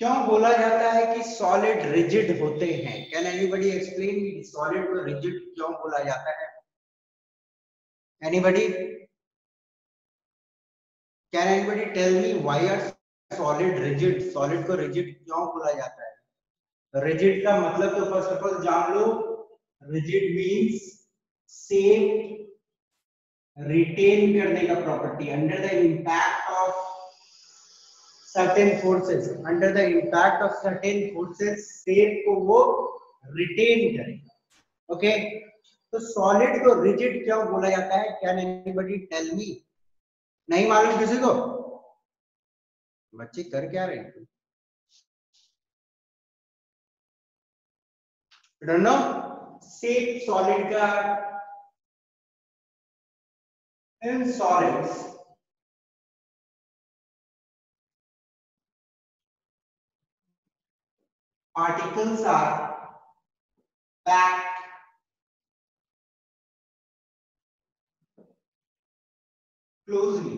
क्यों बोला जाता है कि सॉलिड रिजिड होते हैं? Can anybody explain me solid को रिजिड क्यों बोला जाता है? Anybody? Can anybody tell me why are solid rigid? Solid को रिजिड क्यों बोला जाता है? रिजिड का मतलब तो फर्स्ट ऑफ ऑल जान लो, रिजिड मींस सेफ, रिटेन करने का property under the impact of certain forces, under the impact of certain forces shape को वो retain करेगा। ओके, तो सॉलिड को रिजिड क्यों बोला जाता है? Can anybody tell me? नहीं मालूम किसी को? बच्चे कर क्या रहे हैं? डोंट नो शेप सॉलिड का in solids particles are packed closely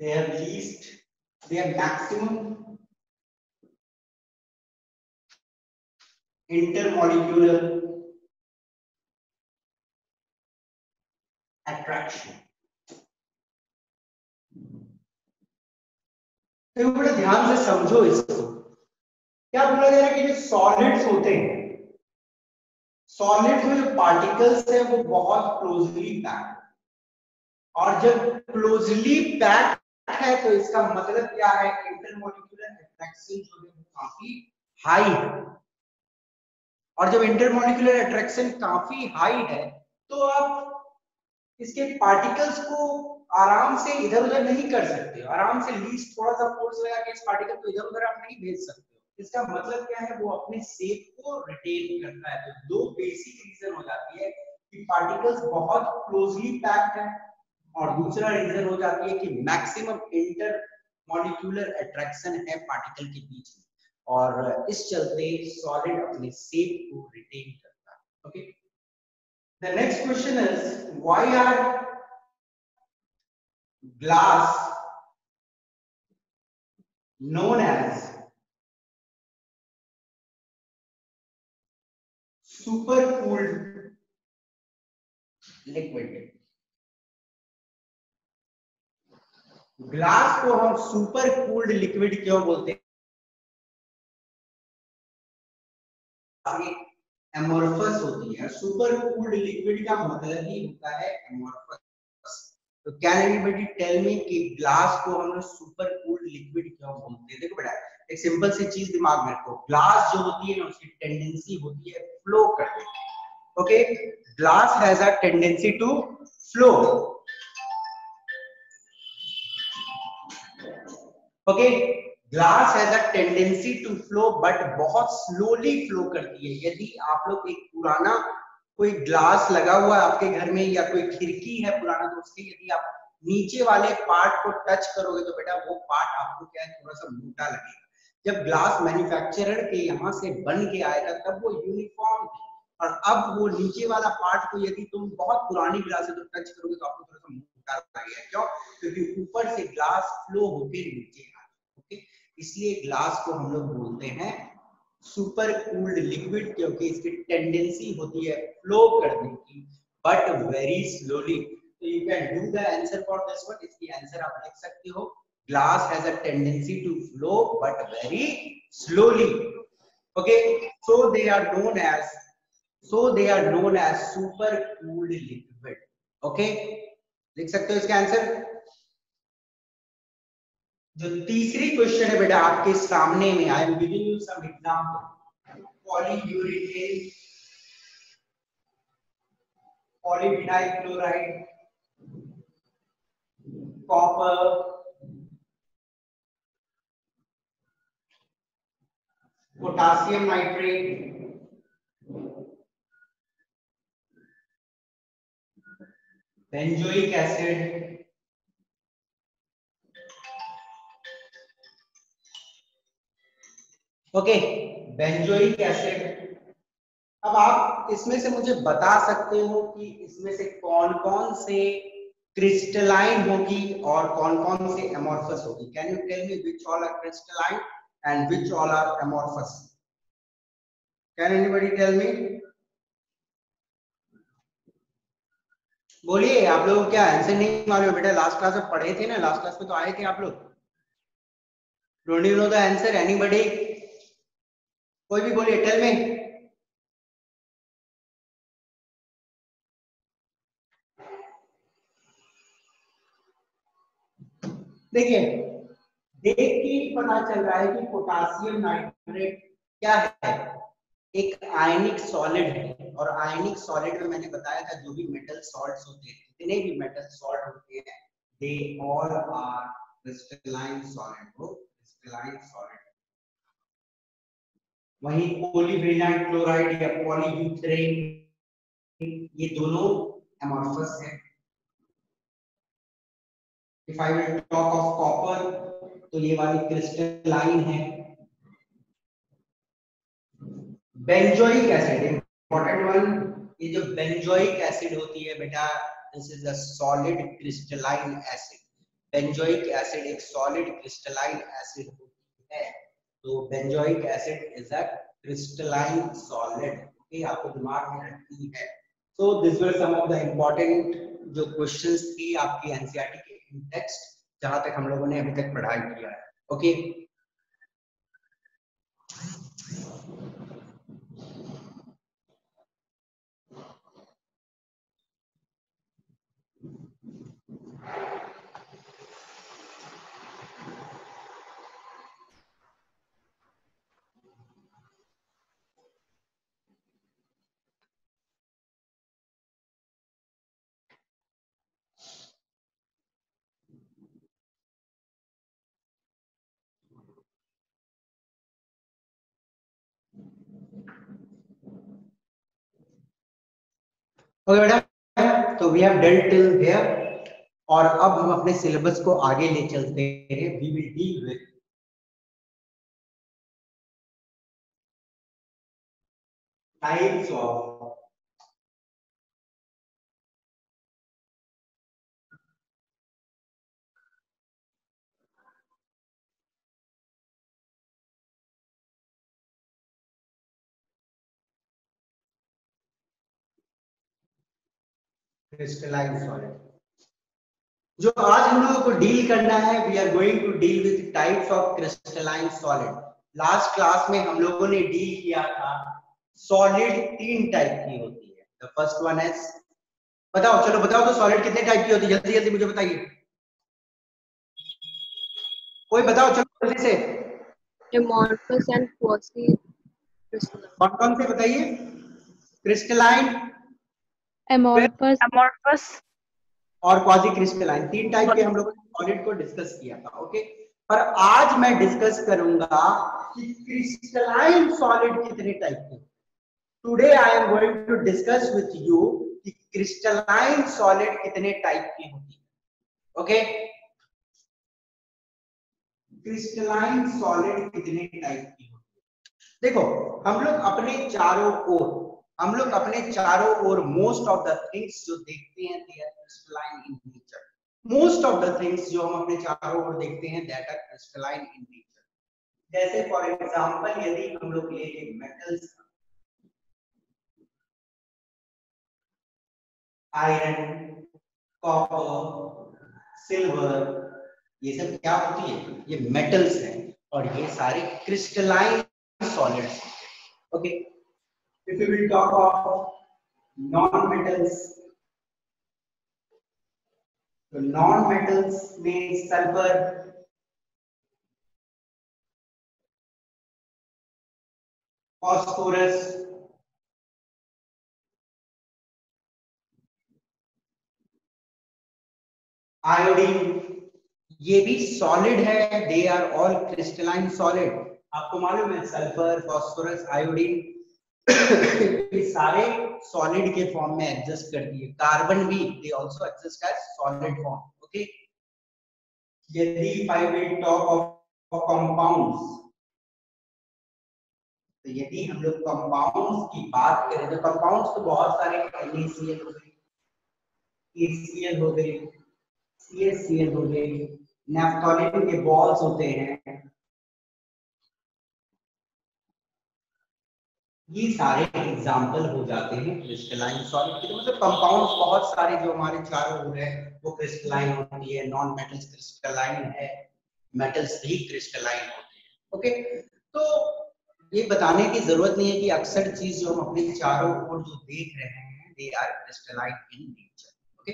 their least, their maximum intermolecular attraction। तो बड़ा ध्यान से समझो इसको। क्या बोला जा रहा है कि जो सॉलिड्स होते हैं, सॉलिड्स में जो पार्टिकल्स है वो बहुत क्लोजली पैक्ड, और जब क्लोजली पैक्ड है तो इसका मतलब क्या है? इंटरमोलिक्यूलर अट्रैक्शन जो है वो काफी हाई है, और जब इंटरमोलिक्यूलर अट्रैक्शन काफी हाई है तो आप इसके पार्टिकल्स को आराम से इधर उधर नहीं कर सकते हो। आराम से लीस्ट थोड़ा सा फोर्स लगा के इस पार्टिकल को इधर उधर आप नहीं भेज सकते हो। इसका मतलब क्या है? वो अपने शेप को रिटेन करता है। तो दो बेसिक रीजन हो जाती है कि पार्टिकल्स बहुत क्लोजली पैक्ड है, और दूसरा रीजन हो जाती है कि मैक्सिमम इंटर मॉलिक्यूलर अट्रैक्शन है पार्टिकल के बीच में, और इस चलते सॉलिड अपने शेप को रिटेन करता है। Okay, the next question is why are glass known as super cooled liquid? Glass को हम सुपर कूल्ड लिक्विड क्यों बोलते हैं? एमोर्फस होती है। सुपर कूल्ड लिक्विड का मतलब ही होता है एमोर्फस। तो कैन एनीबडी टेल मी कि ग्लास को हम लोग सुपर कूल्ड लिक्विड क्यों बोलते हैं? देखो बेटा, एक सिंपल सी चीज दिमाग में रखो। ग्लास जो होती है ना, उसकी टेंडेंसी होती है फ्लो करने की। Okay, glass has a tendency to flow. Okay, glass has a tendency to flow, but बहुत स्लोली फ्लो करती है। यदि आप लोग एक पुराना कोई ग्लास लगा हुआ है आपके घर में, या कोई खिड़की है पुराना, तो उसके यदि आप नीचे वाले पार्ट को टच करोगे तो बेटा वो पार्ट आपको क्या है, थोड़ा सा मोटा लगेगा। जब ग्लास मैन्युफैक्चरर के यहाँ से बन के आएगा तब वो यूनिफॉर्म थी, और अब वो नीचे वाला पार्ट को यदि तुम बहुत पुरानी ग्लास से तो टच करोगे तो आपको थोड़ा सा मोटा लगेगा। क्यों? क्योंकि ऊपर से ग्लास फ्लो होके नीचे आ, ओके, इसलिए ग्लास को हम लोग बोलते हैं सुपर कूल्ड लिक्विड, क्योंकि इसकी टेंडेंसी होती है फ्लो करने की, बट वेरी स्लोली। तो you can do the answer for this one. इसकी आंसर आप लिख सकते हो, glass has a tendency to flow but very slowly. Okay, so they are known as super cooled liquid. Okay, लिख सकते हो इसका आंसर। जो तीसरी क्वेश्चन है बेटा आपके सामने में, I am giving you some example. Polyurethane, polyvinyl chloride, copper, potassium nitrate, benzoic acid, okay, benzoic acid. अब आप इसमें से मुझे बता सकते हो कि इसमें से कौन कौन से क्रिस्टलाइन होगी और कौन कौन से एमोर्फस होगी? Can you tell me which all are crystalline and which all are amorphous? Can anybody tell me? बोलिए, आप लोग क्या आंसर नहीं मालूम? बेटा लास्ट क्लास में पढ़े थे ना, लास्ट क्लास में तो आए थे आप लोग। Don't you know the answer? Anybody? कोई भी बोलिए, टेल मी। देखिए, देख के ही पता चल रहा है कि पोटासियम नाइट्रेट क्या है, एक आयनिक सॉलिड है। और आयनिक सॉलिड में मैंने बताया था जो भी मेटल सॉल्ट्स होते हैं, जितने भी मेटल सॉल्ट होते हैं, they all are crystalline solid. वो क्रिस्टलाइन सॉलिड। वहीं पॉलीविनाइल क्लोराइड या पॉलीयूथेरेन, ये दोनों एमोर्फस है। If I will talk of copper, तो ये वाली क्रिस्टलाइन है। बेंजोइक एसिड, इंपॉर्टेंट वन, ये जो बेंजोइक एसिड होती है बेटा, this is a solid crystalline acid. Benzoic acid एक सॉलिड क्रिस्टलाइन एसिड होती है, तो benzoic acid is a crystalline solid. Okay, आपको दिमाग में रखनी है। So this were some of the important जो क्वेश्चंस थी आपकी एनसीईआरटी के टेक्स्ट, जहां तक हम लोगों ने अभी तक पढ़ाई किया है। ओके, ओके बेटा, तो we have done till here, और अब हम अपने सिलेबस को आगे ले चलते हैं। We will deal with types of crystalline solid. जो आज हम लोगों को डील करना है, we are going to deal with types of crystalline solid. Last class में हम लोगों ने डील किया था, सॉलिड 3 टाइप की होती है। द फर्स्ट वन इज, बताओ, चलो बताओ तो सॉलिड कितने टाइप की होती है, जल्दी जल्दी मुझे बताइए। कोई बताओ, चलो जल्दी से। amorphous and quasi-crystalline. कौन कौन से बताइए? क्रिस्टलाइन, amorphous और क्वाजी क्रिस्टलाइन, 3 टाइप के हम लोगों ने सॉलिड को डिस्कस किया था। ओके, पर आज मैं डिस्कस करूंगा कि क्रिस्टलाइन सॉलिड कितने टाइप के। Today I am going to discuss with you कि क्रिस्टलाइन सॉलिड कितने टाइप की होती है। ओके, क्रिस्टलाइन सॉलिड कितने टाइप की होती है? देखो, हम लोग अपने चारों ओर मोस्ट ऑफ द थिंग्स जो देखते हैं, they are crystalline in nature. Most of the things जो हम अपने चारों ओर देखते हैं, that are crystalline in nature. जैसे फॉर एग्जांपल, यदि हम लोग ले लें मेटल्स, आयरन, कॉपर, सिल्वर, ये सब क्या होती है? ये मेटल्स हैं, और ये सारे crystalline solids. Okay, if you will talk of non metals, तो नॉन मेटल्स में सल्फर, फॉस्फोरस, आयोडीन, ये भी सॉलिड है। They are all crystalline solid. आपको मालूम है, सल्फर, फॉस्फोरस, आयोडीन ये सारे सॉलिड के फॉर्म में एग्जिस्ट करती है। कार्बन भी, they also exist as solid form. Okay, यदि I will talk of compounds, तो यदि हम लोग कंपाउंड्स की बात करें, तो कंपाउंड्स तो बहुत सारे NaCl हो गए, ACl हो गए, CaCl हो गए, नेफ्थोलिन के बॉल्स होते हैं, ये सारे एग्जाम्पल हो जाते हैं क्रिस्टलाइन सॉलिड के। मतलब कंपाउंड्स बहुत सारे जो हमारे चारों ओर है वो क्रिस्टलाइन होती है, नॉन मेटल्स क्रिस्टलाइन है, मेटल्स भी क्रिस्टलाइन होते हैं। ओके, तो ये बताने की जरूरत नहीं है कि अक्सर चीज जो हम अपने चारों ओर जो देख रहे हैं they are crystalline in nature. Okay,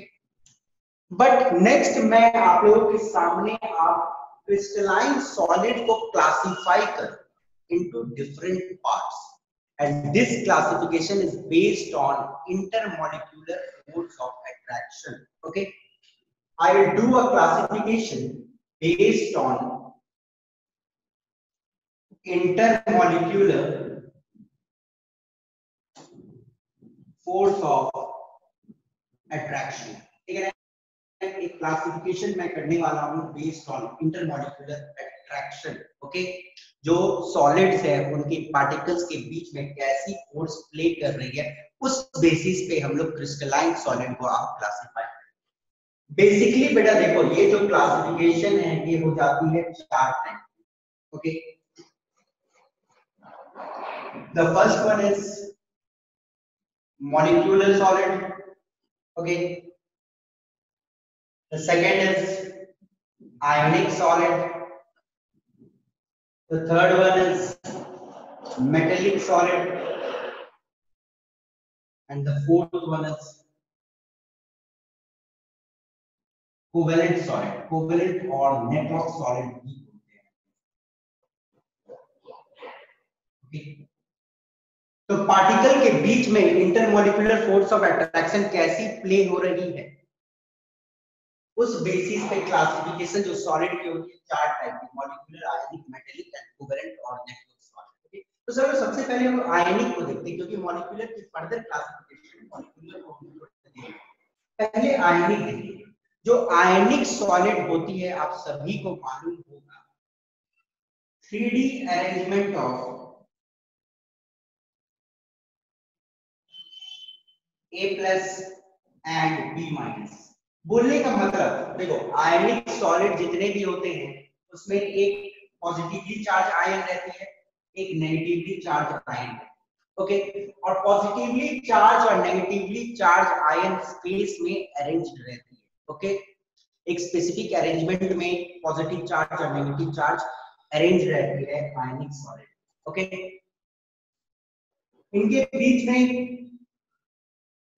but next मैं आप लोगों के सामने आप क्रिस्टलाइन सॉलिड को क्लासिफाई कर into different parts, and this classification is based on intermolecular force of attraction. Okay, I will do a classification based on intermolecular force of attraction. ठीक है, एक क्लासिफिकेशन मैं करने वाला हूं based on intermolecular attraction. Okay, जो solids है उनके पार्टिकल्स के बीच में कैसी फोर्स प्ले कर रही है, उस बेसिस पे हम लोग क्रिस्टलाइन सॉलिड को आप क्लासिफाई करें। बेसिकली बेटा देखो, ये जो क्लासिफिकेशन है ये हो जाती है 4 type. Okay, the first one is molecular solid. Okay, the second is ionic solid, the third one is metallic solid, and the fourth one is covalent solid, covalent और network solid भी होते हैं। okay? तो particle के बीच में intermolecular force of attraction कैसी play हो रही है, उस बेसिस पे क्लासिफिकेशन जो सॉलिड की होती है 4 टाइप की, molecular, ionic, metallic and covalent और नेटवर्क सॉलिड। तो सर सबसे पहले हम आयनिक को देखते हैं, क्योंकि मॉलिक्यूलर की फर्दर क्लासिफिकेशन मॉलिक्यूलर को हम देखते हैं। पहले आयनिक देखिए, जो आयनिक सॉलिड होती है आप सभी को मालूम होगा 3D arrangement of A+ and B-। बोलने का मतलब देखो, आयनिक सॉलिड जितने भी होते हैं उसमें एक पॉजिटिवली चार्ज आयन रहती है, एक नेगेटिवली चार्ज आयन है। ओके, और पॉजिटिवली चार्ज और नेगेटिवली चार्ज आयन स्पेस में अरेंज्ड रहती है। ओके, एक स्पेसिफिक अरेंजमेंट में पॉजिटिव चार्ज और नेगेटिव चार्ज अरेंज रहती है आयनिक सॉलिड। ओके, इनके बीच में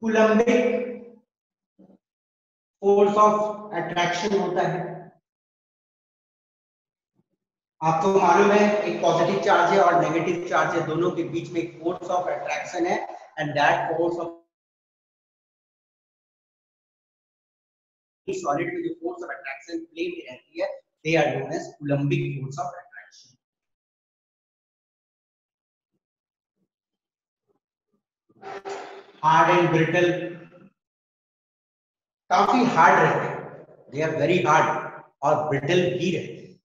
कूलम्बिक फोर्स ऑफ अट्रैक्शन होता है। आपको मालूम है एक पॉजिटिव चार्ज है और नेगेटिव चार्ज है, दोनों के बीच में एक फोर्स ऑफ अट्रैक्शन है, and that force of solid में जो फोर्स ऑफ अट्रैक्शन प्ले में रहती है they are known as coulombic force of attraction. Hard and brittle, काफी हार्ड रहते हैं, दे आर वेरी हार्ड, और ब्रिटल भी रहते हैं।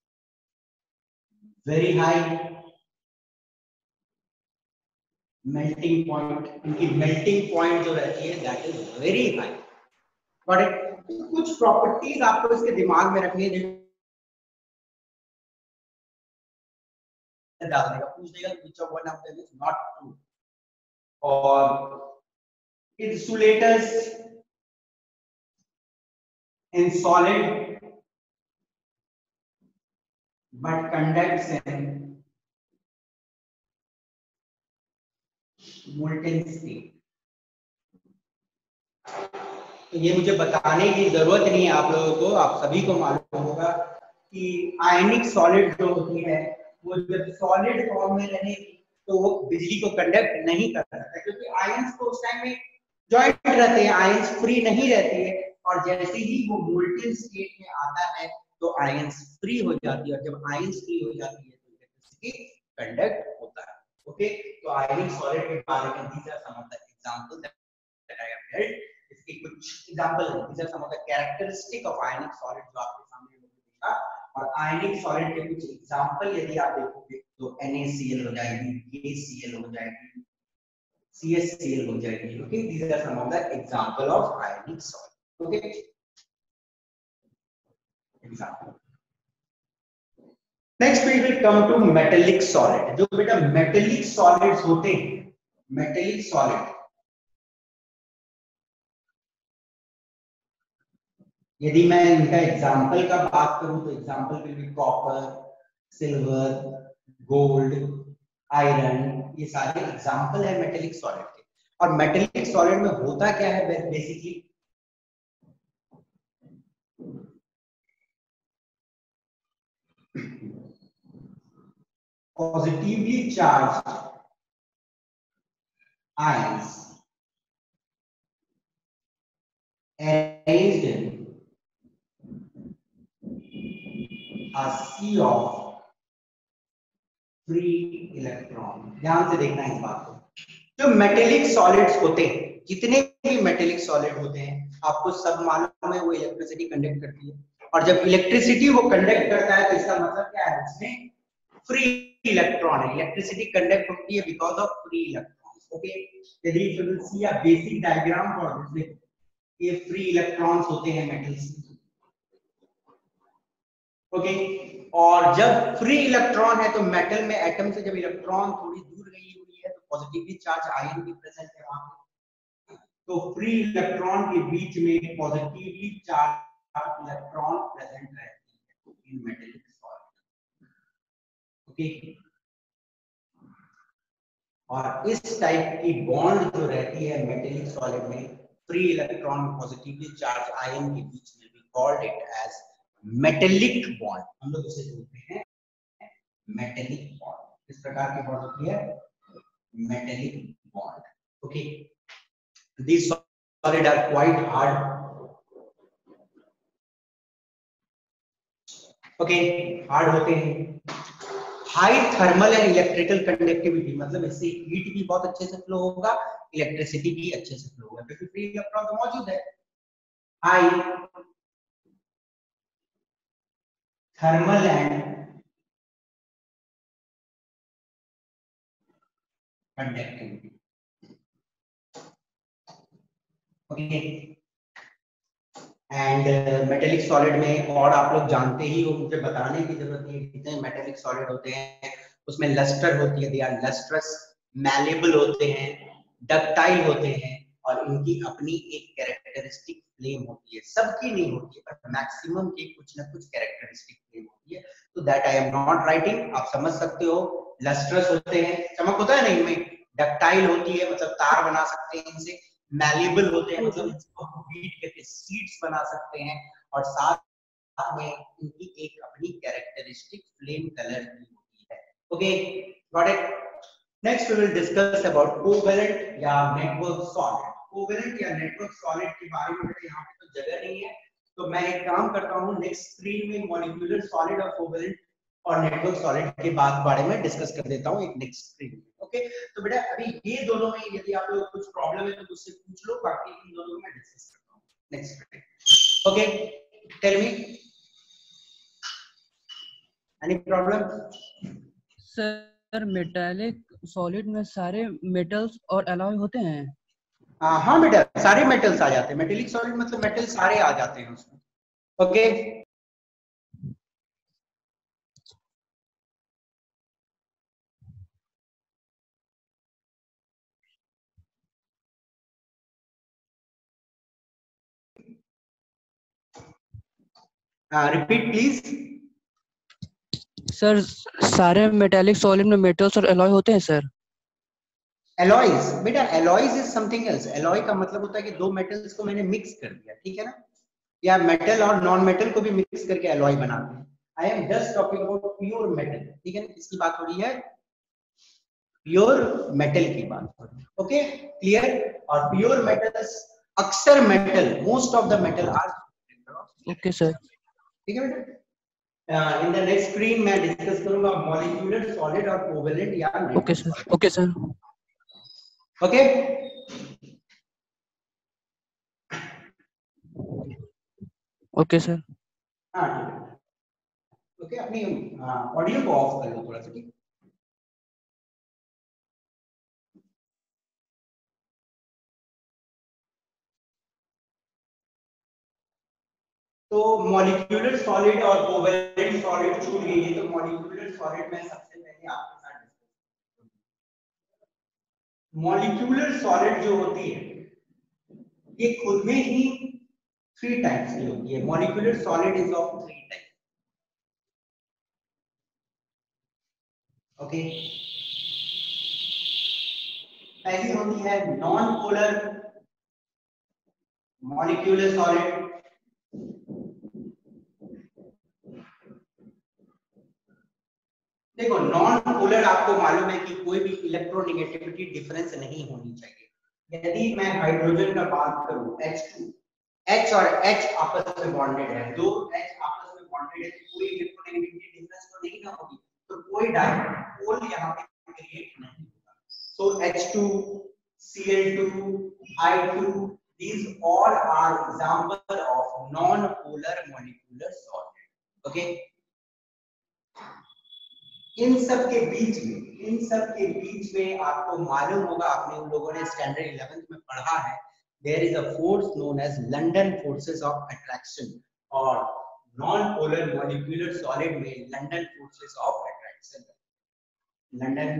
वेरी हाई मेल्टिंग पॉइंट, इनकी मेल्टिंग पॉइंट जो रहती है that is very high. But कुछ प्रॉपर्टीज आपको इसके दिमाग में रखनी है, डाल देगा, पूछ देगा which of one of them is not true, और insulators in solid but conducts in molten state। तो ये मुझे बताने की जरूरत नहीं है आप लोगों को, आप सभी को मालूम होगा कि आयनिक सॉलिड जो होती है वो जब सॉलिड फॉर्म में रहेगी तो वो बिजली को कंडक्ट नहीं कर सकता, क्योंकि आयंस तो उस टाइम में जॉइंट रहते हैं, आयंस फ्री नहीं रहती है, और जैसे ही वो मोल्टेन स्टेट में आता है तो आयंस फ्री हो जाती है, और जब आयंस फ्री हो जाती है तो इलेक्ट्रिसिटी कंडक्ट होता है। ओके, तो आयनिक सॉलिड के बारे में these are some of the examples that I have held। इसके कुछ एग्जांपल हैं, these are some of the characteristic of ionic solid जो आपके सामने देखा, और आयनिक सॉलिड के कुछ एग्जांपल यदि आप देखोगे तो NaCl हो जाएगी, KCl हो जाएगी, CSCl हो जाएगी। Okay, these are some of the example of ionic solid। Okay, example. Next we will come to metallic solid. जो बेटा मेटेलिक सॉलिड्स होते हैं, मेटेलिक सॉलिड, यदि मैं इनका एग्जाम्पल का बात करूं तो example will be copper, silver, gold, iron, ये सारे एग्जाम्पल है मेटेलिक सॉलिड के। और मेटेलिक सॉलिड में होता क्या है basically, positively charge ions arranged in a sea of free electron. ध्यान से देखना इस बात को। जो मेटेलिक सॉलिड्स होते हैं, जितने भी मेटेलिक सॉलिड होते हैं, आपको सब मालूम है वो इलेक्ट्रिसिटी कंडक्ट करती है। और जब इलेक्ट्रिसिटी वो कंडक्ट करता है तो इसका मतलब क्या है, उसमें फ्री इलेक्ट्रॉन है। इलेक्ट्रिसिटी कंडक्ट होती है because of free electrons. Okay, यदि you will see a basic diagram for this, ये फ्री इलेक्ट्रॉन्स होते हैं मेटल्स। ओके, और जब फ्री इलेक्ट्रॉन है तो मेटल में एटम से जब इलेक्ट्रॉन थोड़ी दूर गई हुई है तो पॉजिटिवली चार्ज आयन भी प्रेजेंट है वहां पे। तो फ्री इलेक्ट्रॉन के बीच में पॉजिटिवली चार्ज इलेक्ट्रॉन प्रेजेंट रहती है इन मेटेलिक सॉलिड। ओके, और इस टाइप की बॉन्ड जो रहती है मेटेलिक सॉलिड में free electron positively charge ion के बीच में, we called it as metallic bond. हम लोग उसे बोलते हैं मेटेलिक बॉन्ड। इस प्रकार की बॉन्ड होती है metallic bond. Okay, these solid are quite hard. Okay, hard होते हैं। High thermal and electrical conductivity, मतलब इससे हीट भी बहुत अच्छे से फ्लो होगा, इलेक्ट्रिसिटी भी अच्छे से फ्लो होगा क्योंकि फ्री इलेक्ट्रॉन तो मौजूद है। High thermal and conductivity. Okay, and metallic solid में, और आप लोग जानते ही हो, मुझे बताने की जरूरत नहीं है, कितने मेटेलिक सॉलिड होते हैं। उसमें लस्टर होती है, दे आर लस्ट्रस, मैलेबल होते हैं, डक्टाइल होते हैं, और इनकी अपनी एक कैरेक्टरिस्टिक फ्लेम होती है। सबकी नहीं होती है पर मैक्सिमम की कुछ ना कुछ कैरेक्टरिस्टिक फ्लेम होती है। तो that I am not writing, आप समझ सकते हो। लस्ट्रस होते हैं, चमक होता है ना इनमें। डक्टाइल होती है, मतलब तार बना सकते हैं इनसे। मैलेबल होते हैं, मतलब इसको हीट करके सीड्स बना सकते हैं। और साथ में इनकी एक अपनी कैरेक्टरिस्टिक फ्लेम कलर की होती है। Okay, got it. Next we will discuss about covalent या नेटवर्क सॉलिड। कोवेलेंट या नेटवर्क सॉलिड के बारे में यहाँ पे तो जगह नहीं है, तो मैं एक काम करता हूँ, नेक्स्ट स्क्रीन में मॉलिक्यूलर सॉलिड और कोवेलेंट और नेटवर्क सॉलिड के बारे में डिस्कस कर देता हूँ एक नेक्स्ट स्क्रीन में। ओके, तो बेटा अभी ये दोनों में यदि आप लोग कुछ प्रॉब्लम है तो मुझसे पूछ लो, बाकी इन दोनों में डिस्कस करता हूँ next screen. Okay, tell me any problem. Sir metallic solid में सारे मेटल्स और एलॉय होते हैं? हाँ बेटा, सारे मेटल्स आ जाते हैं। मेटेलिक सॉलिड मतलब मेटल सारे आ जाते हैं उसमें। Okay, repeat please. सर सारे मेटालिक सॉलिड में मेटल्स और एलॉय होते हैं सर? एलॉयज बेटा, alloys is something else. Alloy का मतलब होता है कि दो मेटल्स को मैंने मिक्स कर दिया, ठीक है ना, या मेटल और नॉन मेटल को भी मिक्स करके एलॉय बनाते हैं। I am just talking about pure metal, ठीक है ना, इसकी बात हो रही है, प्योर मेटल की बात हो रही है। Okay, clear. और प्योर मेटल्स, अक्सर metal, most of the metal are, okay sir. ठीक है बेटा। इन द नेक्स्ट स्क्रीन मैं डिस्कस करूंगा मॉलिक्यूलर सॉलिड और कोवेलेंट या okay network sir. Solid. Okay sir. Okay, okay sir. हाँ ठीक है। ओके, अपनी ऑडियो को ऑफ कर लो थोड़ा सा, ठीक। तो मॉलिक्यूलर सॉलिड और कोवेलेंट सॉलिड छूट गई है, तो मॉलिक्यूलर सॉलिड में सबसे पहले आपके साथ डिस्कस, मॉलिक्यूलर सॉलिड जो होती है ये खुद में ही 3 टाइप्स की होती है। Molecular solid is of 3 type. Okay, पहली होती है नॉन पोलर मॉलिक्यूलर सॉलिड। देखो नॉन पोलर आपको मालूम है कि कोई भी इलेक्ट्रोनेगेटिविटी डिफरेंस नहीं होनी चाहिए। यदि मैं हाइड्रोजन का बात करूं H2, H और H आपस में बॉन्डेड है, दो H आपस में बॉन्डेड है, तो कोई इलेक्ट्रोनेगेटिविटी डिफरेंस तो नहीं ना होगी, तो कोई डाइपोल यहां पे क्रिएट नहीं होगा। सो H2, Cl2, I2, these all are example of non-polar molecular solid. Okay, इन सब के बीच में आपको मालूम होगा, आपने उन लोगों ने स्टैंडर्ड 11th में पढ़ा है, there is a force known as London forces of attraction, और नॉन पोलर मॉलिक्यूलर सॉलिड में London forces of attraction, London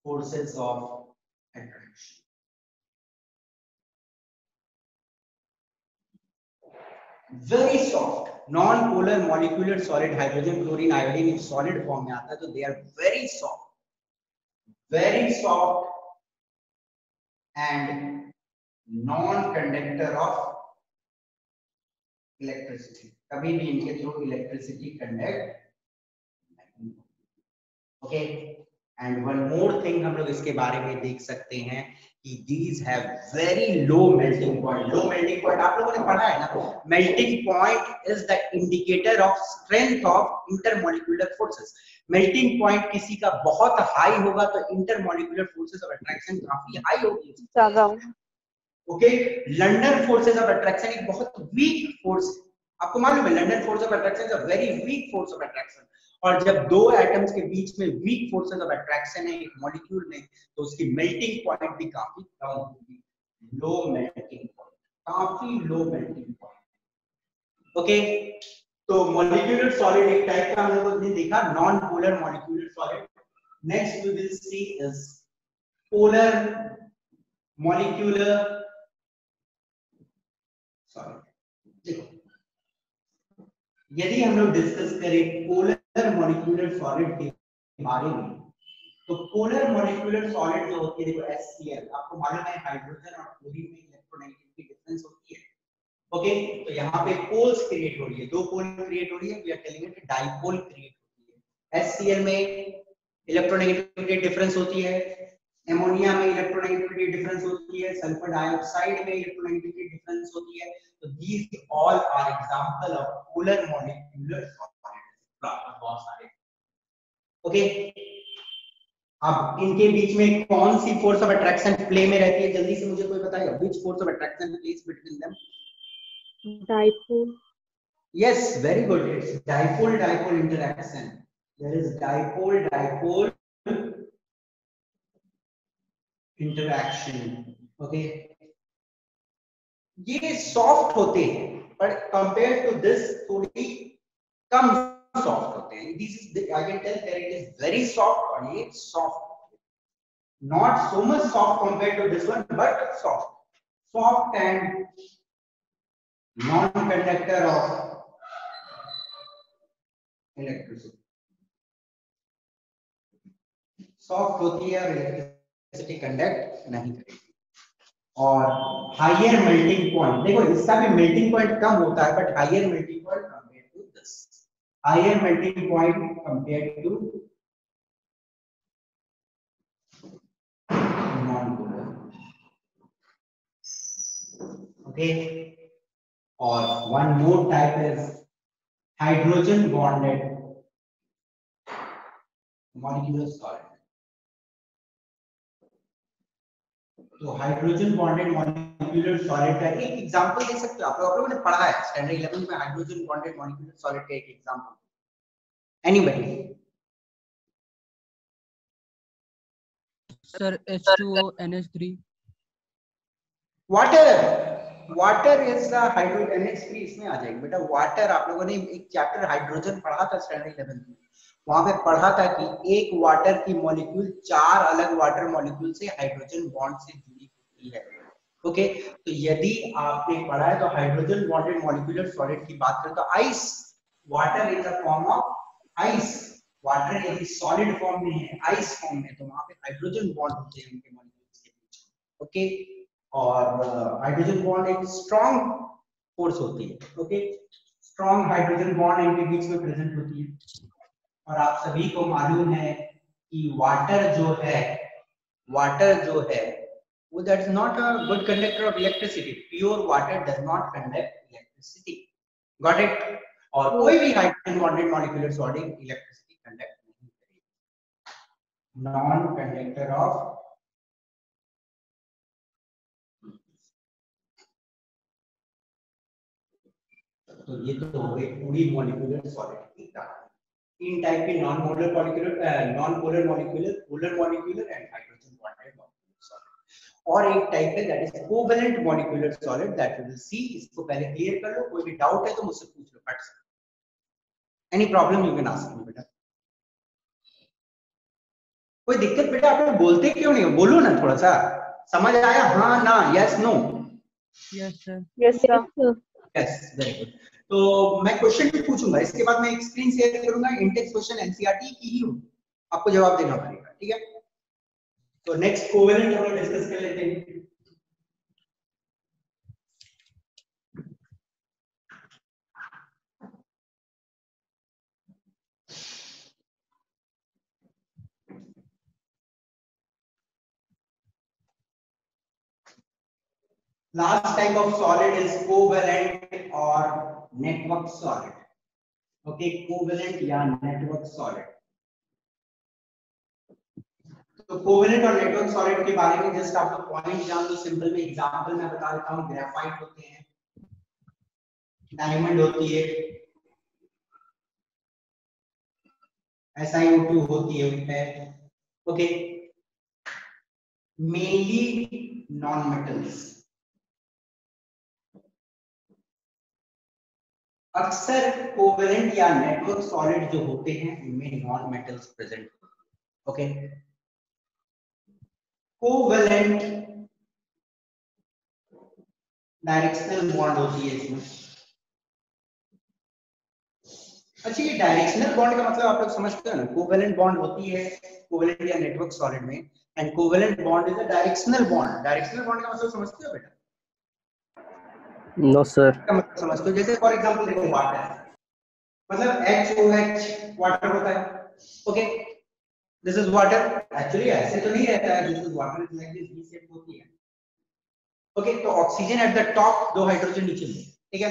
forces of attraction. Very soft non polar molecular solid, hydrogen chlorine iodine इस solid form में आता है, तो they are very soft and non conductor of electricity. कभी भी इनके through electricity conduct नहीं। Okay, and one more thing हम लोग इसके बारे में देख सकते हैं कि these have very low melting point. Low melting point आप लोगों ने पढ़ा है ना, melting point is the indicator of strength of intermolecular forces. melting point किसी का बहुत हाई होगा तो intermolecular forces of attraction काफी हाई होगी ज्यादा। Okay, London forces of attraction एक बहुत वीक फोर्स, आपको मालूम है London force of attraction is a very weak force of attraction, और जब दो एटम्स के बीच में वीक फोर्सेस ऑफ अट्रैक्शन है एक मॉलिक्यूल में, तो उसकी मेल्टिंग पॉइंट भी काफी कम होगी, लो मेल्टिंग पॉइंट, काफी लो मेल्टिंग पॉइंट। ओके, तो मॉलिक्यूलर सॉलिड एक टाइप का हम लोगों ने देखा, non polar molecular solid. Next we will see is polar molecular solid. देखो यदि हम लोग डिस्कस करें पोलर मॉलिक्यूलर सॉलिड के बारे में, तो पोलर मॉलिक्यूलर सॉलिड जो होती है, देखो HCl, आपको मालूम है हाइड्रोजन और क्लोरीन में इलेक्ट्रोनेगेटिविटी डिफरेंस होती है। ओके, तो यहाँ पे पोल्स क्रिएट हो रही है, दो पोल क्रिएट हो रही है, we are telling it dipole create होती है। HCl में इलेक्ट्रोनेगेटिविटी डिफरेंस होती है, एमोनिया में इलेक्ट्रोनेगेटिविटी डिफरेंस होती है, सल्फर डाइऑक्साइड में इलेक्ट्रोनेगेटिविटी डिफरेंस होती है। तो these all are example of polar molecular solids, बहुत सारे। ओके, अब इनके बीच में कौन सी फोर्स ऑफ अट्रैक्शन प्ले में रहती है, जल्दी से मुझे कोई बताएगा, which force of attraction plays between them? Dipole. Yes, very good, it's dipole interaction. There is dipole interaction. Okay, ये सॉफ्ट होते हैं, पर कंपेयर टू दिस थोड़ी कम सॉफ्ट होते हैं। This is I can tell that it is very soft, और ये soft, not so much soft compare to this one, but soft and non conductor of electricity. Soft होती है और electricity conduct नहीं करेगी। और हायर मेल्टिंग पॉइंट, देखो इसका भी मेल्टिंग पॉइंट कम होता है, but higher melting point compare to this, higher melting point compare to non polar. Okay, और one more type is hydrogen bonded molecular solid. तो हाइड्रोजन बॉन्डेड मॉलिक्यूलर सॉलिड का एक एग्जांपल दे सकते हो, आप लोगों ने पढ़ा है स्टैंडर्ड 11 में हाइड्रोजन बॉन्डेड मॉलिक्यूलर सॉलिड का एक example, anybody? Sir H2O NH3 water. Water is hydrogen free, इसमें आ जाएगी बेटा। वाटर आप लोगों ने एक चैप्टर हाइड्रोजन पढ़ा था स्टैंडर्ड 11 में, वहां पे पढ़ा था कि एक वाटर की मॉलिक्यूल 4 अलग वाटर मॉलिक्यूल से हाइड्रोजन बॉन्ड से जुड़ी होती है। ओके, तो यदि आपने पढ़ा है तो हाइड्रोजन बॉन्डेड मॉलिक्यूलर सॉलिड की बात करें तो ice, water is a form of ice. Water यदि सॉलिड फॉर्म में है, आइस फॉर्म में, तो वहां पे हाइड्रोजन बॉन्ड होते हैं उनके मॉलिक्यूल्स के बीच। ओके, और हाइड्रोजन बॉन्ड एक स्ट्रॉन्ग फोर्स होती है। ओके, स्ट्रॉन्ग हाइड्रोजन बॉन्ड इनके बीच में प्रेजेंट होती है। और आप सभी को मालूम है कि वाटर जो है वो that is not a good conductor of electricity. Pure water does not conduct electricity, got it. और कोई भी hydrogen bonded molecular solid electricity conduct नहीं करेगी। नॉन कंडक्टर ऑफ, तो ये तो हो गई पूरी मॉलिक्यूलर सॉलिड की कहानी। तीन टाइप के non molar molecular, non polar molecular, polar molecular and hydrogen bonded molecular solid. और एक टाइप है that is covalent molecular solid, that we will see. इसको पहले क्लियर कर लो, कोई भी डाउट है तो मुझसे पूछ लो फट से। Any problem you can ask मी बेटा। कोई दिक्कत बेटा, आप लोग बोलते क्यों नहीं हो? बोलो ना थोड़ा सा। समझ आया? हाँ ना, yes no? Yes sir. Yes sir. Yes, very good. तो मैं क्वेश्चन भी पूछूंगा, इसके बाद मैं एक स्क्रीन शेयर करूंगा, इंटेक्स क्वेश्चन एनसीईआरटी की ही होगी, आपको जवाब देना पड़ेगा, ठीक है? तो नेक्स्ट कोवेलेंट हम लोग डिस्कस कर लेते हैं। Last type of solid is covalent or network solid. Okay, covalent या network solid. तो कोवेलेंट और नेटवर्क सॉलिड के बारे में जस्ट आपको पॉइंट जान लो। सिंपल में एग्जांपल मैं बता देता हूँ। ग्रेफाइट होते हैं, डायमंड होती है, SiO2 होती है। Okay, mainly non metals. अक्सर कोवेलेंट या नेटवर्क सॉलिड जो होते हैं उनमें नॉन मेटल्स प्रेजेंट होते हैं। ओके, कोवेलेंट डायरेक्शनल बॉन्ड होती है इसमें। अच्छा, ये डायरेक्शनल बॉन्ड का मतलब आप लोग समझते हो ना? कोवेलेंट बॉन्ड होती है कोवेलेंट या नेटवर्क सॉलिड में, and covalent bond is a directional bond. Directional bond का मतलब समझते हो बेटा? No sir. का मतलब समझते हो? जैसे फॉर एग्जांपल देखो, वाटर मतलब HOH वाटर होता है। Okay, this is water. Actually ऐसे तो नहीं रहता है, this is water is like this, V shape होती है। ओके, तो ऑक्सीजन एट द टॉप, दो हाइड्रोजन नीचे में, ठीक है?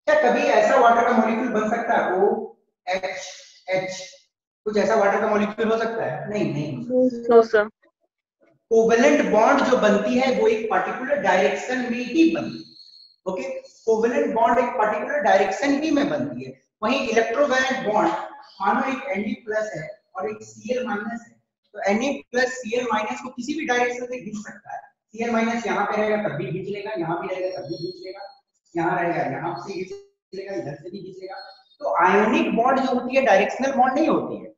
क्या कभी ऐसा वाटर का मॉलिक्यूल बन सकता है OH? कुछ ऐसा वाटर का मॉलिक्यूल हो सकता है? नहीं। No sir. कोवेलेंट बॉन्ड जो बनती है वो एक पर्टिकुलर डायरेक्शन में ही बनती है। ओके, कोवेलेंट बॉन्ड एक पर्टिकुलर डायरेक्शन ही में बनती है। वहीं इलेक्ट्रोवैलेंट बॉन्ड, मानो एक Na+ है और एक Cl- है, तो Na+ Cl- को किसी भी डायरेक्शन से खींच सकता है। Cl- यहाँ पे रहेगा तब भी खींच लेगा, यहाँ भी रहेगा तब भी खींच लेगा, यहाँ रहेगा यहाँ से खींच लेगा, इधर से भी खींच लेगा। तो आयोनिक बॉन्ड जो होती है डायरेक्शनल बॉन्ड नहीं होती है,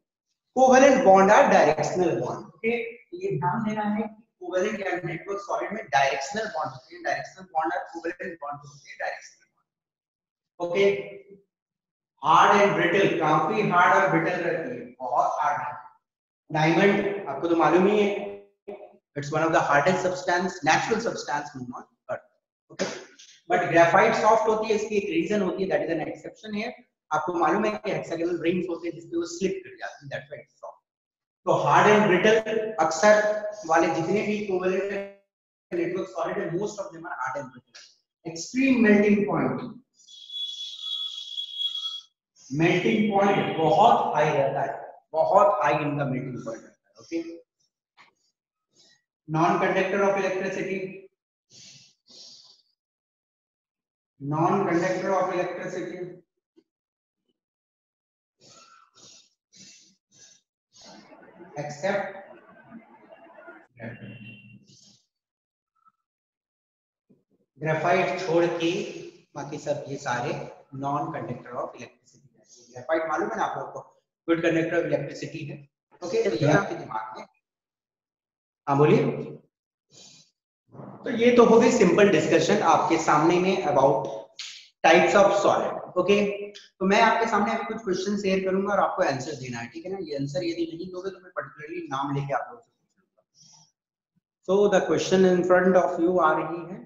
covalent bond are directional bond. Okay, ये ध्यान देना है कि कोवेलेंट या नेटवर्क सॉलिड में डायरेक्शनल बॉन्ड होते हैं। Directional bond are covalent bond होते हैं, directional bond. Okay, hard and brittle, काफी हार्ड और ब्रिटल रहती है, बहुत हार्ड है। डायमंड आपको तो मालूम ही है, it's one of the hardest substance, natural substance on earth. Okay, but graphite soft होती है, इसकी एक रीजन होती है, दैट इज एन एक्सेप्शन है। आपको मालूम है कि हेक्सागोनल रिंग्स होते हैं जिसपे वो स्लिप कर जाती है, दैट्स व्हाई इट्स सॉफ्ट। तो हार्ड एंड ब्रिटल अक्सर वाले जितने भी कोवेलेंट नेटवर्क सॉलिड है, most of them are hard and brittle. Extreme melting point बहुत हाई रहता है, बहुत हाई इनका मेल्टिंग पॉइंट रहता है। Okay, non conductor of electricity, except graphite छोड़ के बाकी सब ये सारे नॉन कंडक्टर ऑफ इलेक्ट्रिसिटी है। ग्रेफाइट मालूम है ना आप लोगों को, गुड कंडक्टर ऑफ इलेक्ट्रिसिटी है। ओके, तो ये आपके दिमाग में, हाँ बोलिए। तो ये तो हो गई सिंपल डिस्कशन आपके सामने में about types of solid. Okay, तो मैं आपके सामने अभी कुछ क्वेश्चन शेयर करूंगा और आपको आंसर देना है, ठीक है ना। ये आंसर यदि नहीं दोगे तो मैं पर्टिकुलरली नाम लेके आप लोगों से पूछ लूंगा। So the question in front of you आ रही है।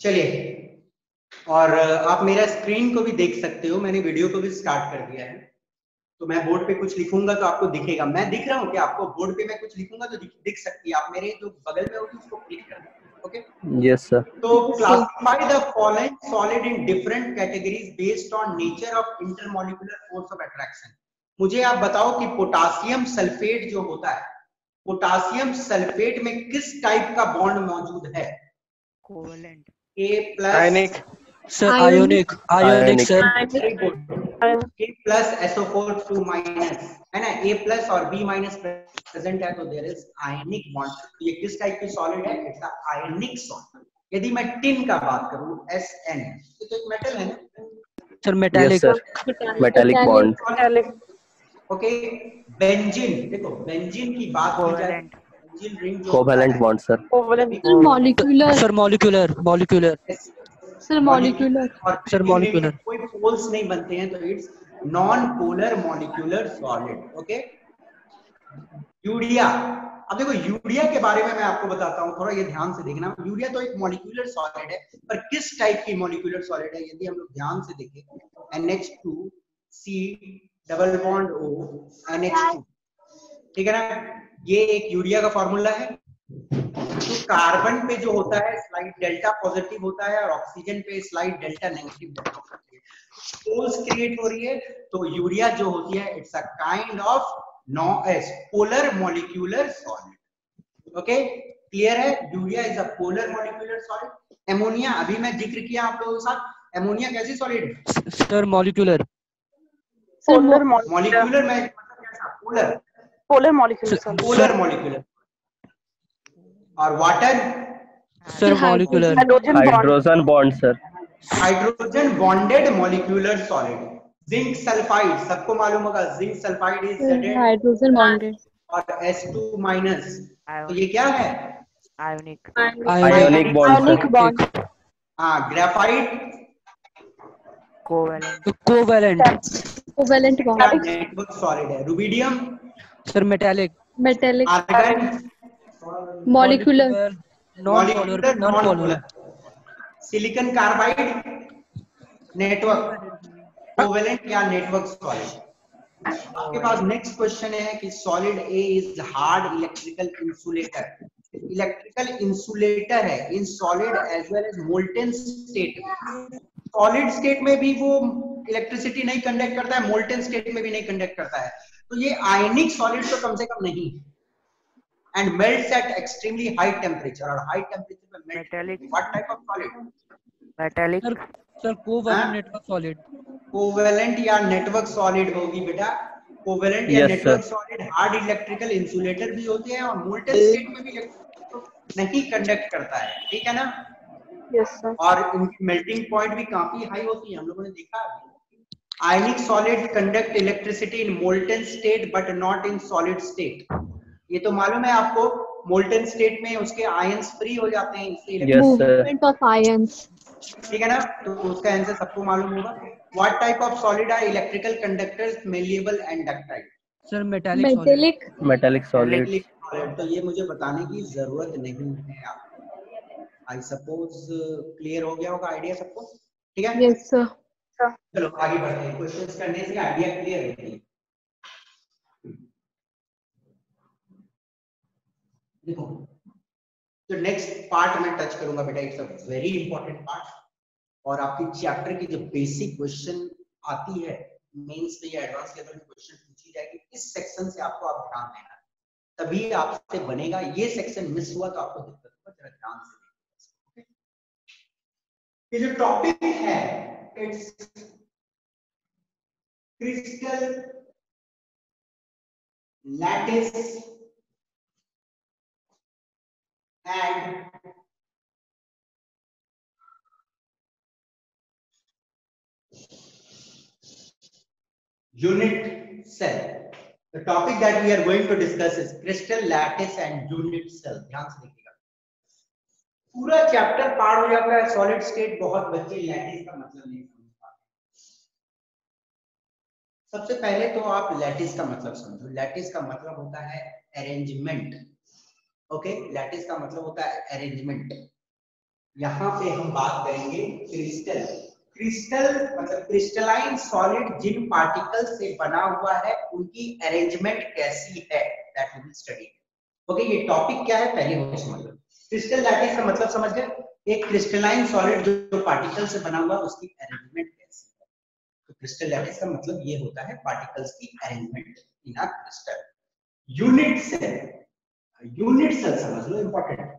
चलिए, और आप मेरा स्क्रीन को भी देख सकते हो, मैंने वीडियो को भी स्टार्ट कर दिया है। तो मैं बोर्ड पे कुछ लिखूंगा तो आपको दिखेगा। मैं दिख रहा हूँ क्या आपको? बोर्ड पे मैं कुछ लिखूंगा तो दिख सकती है। आप मेरे जो बगल में होगी उसको क्लिक कर दो। Okay, yes sir. तो classify the following solid in different categories based on nature of intermolecular force of attraction. मुझे आप बताओ कि पोटासियम सल्फेट जो होता है, पोटासियम सल्फेट में किस टाइप का बॉन्ड मौजूद है? Covalent, A+, ionic sir, ionic, ionic sir. A plus SO4 2 minus है ना, A+ और B- प्रेजेंट है तो देयर इज आयनिक बॉन्ड। ये किस टाइप की सॉलिड है? It's a ionic solid. यदि मैं टिन का बात करूं, SN, ये तो एक मेटल है ना sir, metallic. Yes sir, metallic bond. Okay, benzene, देखो बेंजीन की बात की जाए, कोवेलेंट, बेंजीन रिंग जो covalent bond sir. Sir molecular, sir, molecular, molecular. Sir molecular, और सर, मॉलिक्यूलर। कोई पोल्स नहीं बनते हैं तो it's non polar molecular solid. Okay, urea, अब देखो यूरिया के बारे में मैं आपको बताता हूँ, थोड़ा ये ध्यान से देखना। यूरिया तो एक मॉलिक्यूलर सॉलिड है, पर किस टाइप की मॉलिक्यूलर सॉलिड है? यदि हम लोग ध्यान से देखें, NH2C double bond O NH2, ठीक है ना, ये एक यूरिया का फॉर्मूला है। तो कार्बन पे जो होता है स्लाइड डेल्टा पॉजिटिव होता है और ऑक्सीजन पे स्लाइड डेल्टा नेगेटिव होती है, पोल्स क्रिएट हो रही है। तो यूरिया जो होती है it's a kind of polar molecular solid. Okay, clear है? Urea is a polar molecular solid. Ammonia, अभी मैं जिक्र किया आप लोगों के साथ, एमोनिया कैसी solid? Sir, molecular. Polar molecular में मतलब कैसा? Polar, polar molecular, polar molecular. और water? Sir, molecular. Hydrogen bond sir. Hydrogen bonded molecular solid. Zinc sulphide, सबको मालूम होगा, zinc sulphide is hydrogen bonded, और S2 माइनस, तो ये क्या है? Ionic, ionic bond sir. हाँ, graphite covalent, covalent. Covalent bond, network solid है। Rubidium? Sir, metallic. Metallic, argon? Molecular, non polar, non polar. Silicon carbide? Network, covalent या network solid. आपके पास नेक्स्ट क्वेश्चन है कि solid A is hard electrical insulator. Electrical insulator है in solid as well as molten state. Solid state में भी वो electricity नहीं कंडक्ट करता है, मोल्टेन स्टेट में भी नहीं कंडक्ट करता है, तो ये आयनिक सॉलिड तो कम से कम नहीं। And melts at extremely high temperature, और हाई टेम्परेचर पे melt. What type of solid? Metallic, sir, covalent network solid. Covalent या नेटवर्क सॉलिड होगी बेटा। कोवेलेंट या Yes, network sir. Solid hard electrical insulator भी होते हैं और मोल्टेन स्टेट में भी इलेक्ट्रिसिटी नहीं कंडक्ट करता है, ठीक है ना। यस सर, और इनकी मेल्टिंग पॉइंट भी काफी हाई होती है, हम लोगों ने देखा है। आयनिक solid conduct electricity in molten state but not in solid state. ये तो मालूम है आपको, मोल्टेन स्टेट में उसके आयंस फ्री हो जाते हैं, इसलिए Yes, sir. Movement of ions, ठीक है ना। तो उसका आंसर सबको मालूम होगा। What type of solid are electrical conductors, malleable and ductile? Sir, metallic solid. Metallic, metallic solid. तो ये मुझे बताने की जरूरत नहीं है आपको। आई सपोज क्लियर हो गया होगा आइडिया सबको, ठीक है। यस सर, चलो आगे बढ़ते हैं, क्वेश्चंस करने से आइडिया क्लियर होती है। देखो, तो नेक्स्ट पार्ट में टच करूंगा बेटा, it's a very important part, और आपकी चैप्टर की जो बेसिक क्वेश्चन आती है मेंस पे या एडवांस लेवल में क्वेश्चन पूछी जाएगी, इस सेक्शन से आपको आप ध्यान देना। तभी आपसे बनेगा। ये सेक्शन मिस हुआ तो आपको दिक्कत होगा, जरा ध्यान से देखिए। ये जो टॉपिक है it's crystal lattice and unit cell. The topic that we are going to discuss is crystal lattice and unit cell. ध्यान से देखिएगा, पूरा चैप्टर पार हो जाता है सॉलिड स्टेट, बहुत बच्चे लैटिस का मतलब नहीं समझ पाते। सबसे पहले तो आप लैटिस का मतलब समझो। लैटिस का मतलब होता है अरेंजमेंट। ओके, लैटिस का मतलब होता है अरेंजमेंट। यहाँ पे हम बात करेंगे क्रिस्टल। क्रिस्टल मतलब क्रिस्टलाइन सॉलिड जिन पार्टिकल से बना हुआ है उनकी अरेंजमेंट कैसी है, that will be studied. Okay, ये टॉपिक क्या है पहले वो समझ लो। क्रिस्टल लैटिस का मतलब समझ गए, एक क्रिस्टलाइन सॉलिड जो पार्टिकल से बना हुआ उसकी अरेंजमेंट कैसी है। तो क्रिस्टल लैटिस का मतलब ये होता है पार्टिकल्स की arrangement in a crystal. Unit cell, unit cell समझ लो, इंपॉर्टेंट।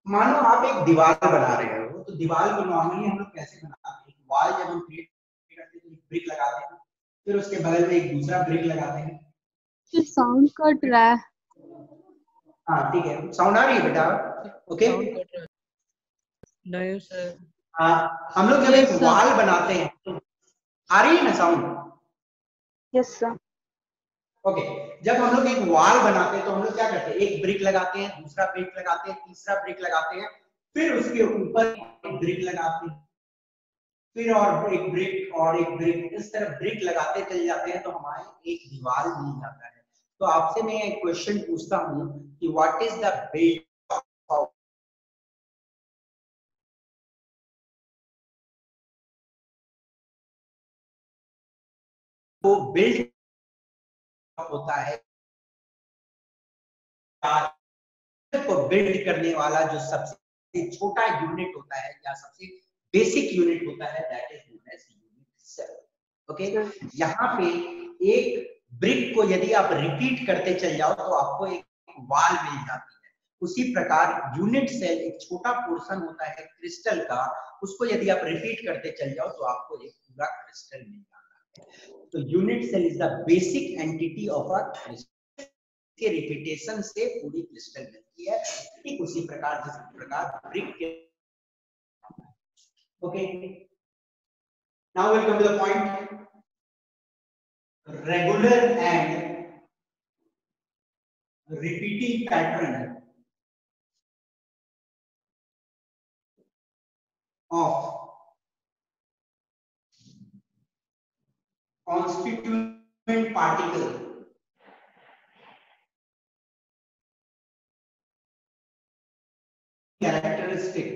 मानो आप एक दीवार बना रहे हो, तो दीवार को नॉर्मली हम लोग कैसे बनाते हैं, एक वॉल जब हम क्रिएट करते हैं तो एक ब्रिक लगाते हैं, फिर उसके बगल में एक दूसरा ब्रिक लगाते हैं। साउंड कट रहा है। हाँ ठीक है, साउंड आ रही है बेटा? ओके, नहीं सर। हाँ, हम लोग जब एक वॉल बनाते हैं तो आ रही है ना साउंड? Yes sir. ओके, जब हम लोग एक वॉल बनाते हैं तो हम लोग क्या करते हैं, एक ब्रिक लगाते हैं, दूसरा ब्रिक लगाते हैं, तीसरा ब्रिक लगाते हैं, फिर उसके ऊपर एक ब्रिक लगाते हैं, फिर और एक ब्रिक और एक ब्रिक, इस तरह ब्रिक लगाते चले जाते हैं तो हमारे एक दीवार मिल जाता है। तो आपसे मैं एक क्वेश्चन पूछता हूँ कि what is the build of वो बिल्ड होता है, को बिल्ड करने वाला जो सबसे छोटा यूनिट होता है या सबसे बेसिक यूनिट होता है, that is known as unit cell. Okay, यहाँ पे एक ब्रिक को यदि आप रिपीट करते चल जाओ तो आपको एक वॉल मिल जाती है। उसी प्रकार यूनिट सेल एक छोटा पोर्शन होता है क्रिस्टल का, उसको यदि आप रिपीट करते चल जाओ तो आपको एक पूरा क्रिस्टल मिल जाता है। तो unit cell is the basic entity of a crystal के रिपीटेशन से पूरी क्रिस्टल मिलती है। ठीक उसी प्रकार जिस प्रकार ब्रिक के। Okay, now will come to the point, regular and repeating pattern of constituent particle characteristic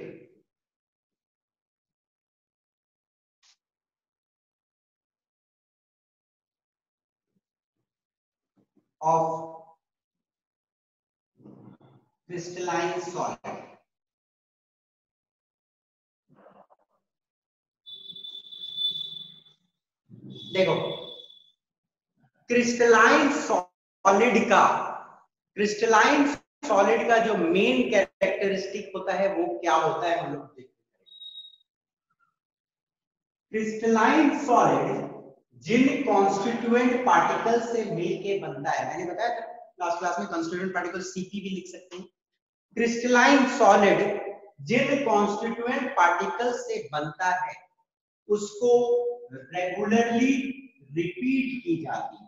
of crystalline solid। देखो, क्रिस्टलाइन सॉलिड का जो मेन कैरेक्टरिस्टिक होता है वो क्या होता है, हम लोग देखते हैं। क्रिस्टलाइन सॉलिड जिन कॉन्स्टिट्यूएंट पार्टिकल से मिलके बनता है, मैंने बताया था क्लास में कॉन्स्टिट्यूएंट पार्टिकल सीपी भी लिख सकते हैं। क्रिस्टलाइन सॉलिड जिन कॉन्स्टिट्यूएंट पार्टिकल से बनता है उसको रेगुलरली रिपीट की जाती है।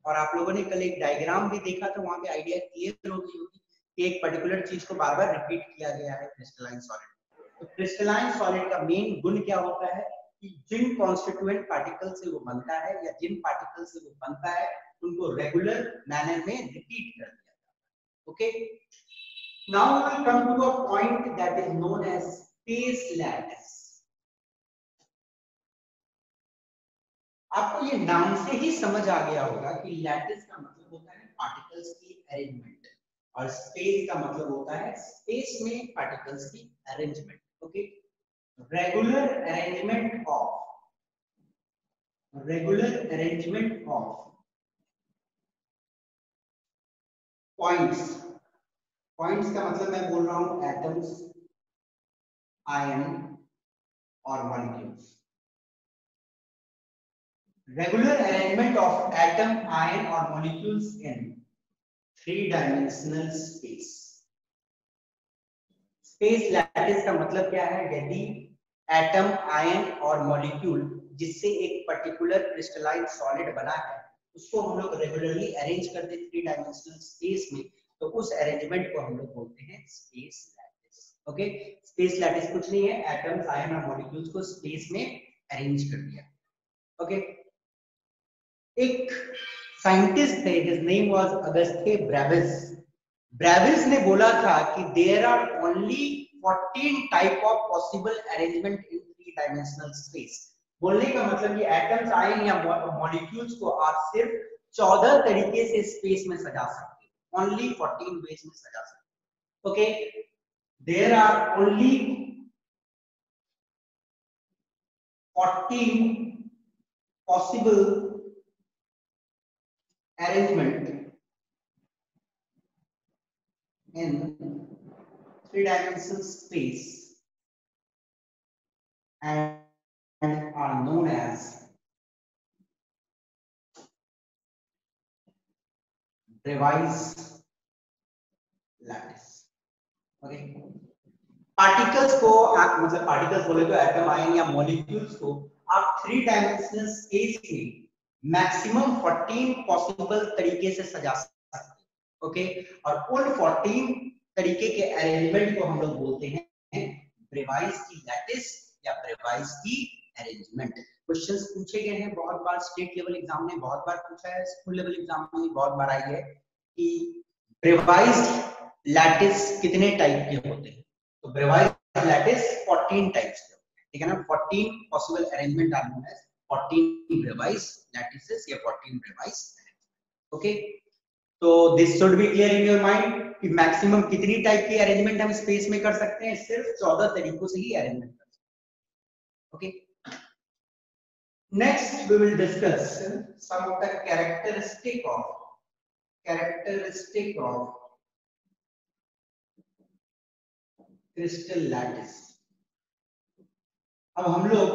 और आप लोगों ने कल एक डायग्राम भी देखा था, वहां पे आइडिया क्लियर हो गई होगी कि एक पर्टिकुलर चीज को बार बार रिपीट किया गया है क्रिस्टलाइन सॉलिड। तो क्रिस्टलाइन सॉलिड का मेन गुण क्या होता है कि जिन कॉन्स्टिट्यूएंट पार्टिकल से वो बनता है या जिन पार्टिकल से वो बनता है उनको रेगुलर मैनर में रिपीट कर दिया जाता है। Okay, now we will come to a point that is known as space lattice. आपको ये नाम से ही समझ आ गया होगा कि लैटिस का मतलब होता है पार्टिकल्स की अरेंजमेंट और स्पेस का मतलब होता है स्पेस में पार्टिकल्स की arrangement. Okay, regular arrangement of points, points का मतलब मैं बोल रहा हूं एटम्स, आयन और molecules. Regular arrangement of atom, ion or molecules in three-dimensional space. Space lattice का मतलब क्या है? यदि एटम, आयन और मॉलिक्यूल जिससे एक पर्टिकुलर क्रिस्टलाइन सॉलिड बना है उसको हम लोग रेगुलरली अरेंज करते हैं थ्री डायमेंशनल स्पेस में, तो उस अरेंजमेंट को हम लोग बोलते हैं space lattice. Okay, space lattice कुछ नहीं है, एटम्स, आयन और मॉलिक्यूल्स को स्पेस में अरेंज कर दिया। ओके, एक साइंटिस्ट थे, his name was Auguste Bravais. Bravais ने बोला था कि there are only 14 type of possible arrangement in three dimensional space. बोलने का मतलब ये एटम्स, आयन या मॉलिक्यूल्स को आप सिर्फ 14 तरीके से स्पेस में सजा सकते हैं, ओनली 14 वेज में सजा सकते हैं। Okay, there are only 14 possible arrangement in three-dimensional space and are known as Bravais lattice. Okay, particles को आप मतलब पार्टिकल्स बोले तो एटम, आयन या मॉलिक्यूल्स को आप थ्री डायमेंशनल स्पेस में मैक्सिमम 14 पॉसिबल तरीके से सजा सकते हैं। ओके, और उन 14 तरीके के अरेंजमेंट को हम लोग बोलते हैं ब्रेवाइस की लैटिस या ब्रेवाइस की अरेंजमेंट। क्वेश्चंस पूछे गए हैं बहुत बार, स्टेट लेवल एग्जाम में बहुत बार पूछा है, स्कूल लेवल एग्जाम में बहुत बार आई है कि ब्रेवाइस लैटिस कितने टाइप के होते हैं। तो ब्रेवाइस लैटिस 14 टाइप्स के होते हैं, ठीक है ना। 14 possible arrangement are known as 14 Bravais lattices या 14 ब्रेवाइस। ओके, तो this should be clear in your mind कि मैक्सिमम कितनी टाइप की अरेंजमेंट हम स्पेस में कर सकते हैं, सिर्फ 14 तरीकों से ही अरेंजमेंट कर सकते हैं। Okay, next we will discuss some of the characteristic of crystal lattice. अब हम लोग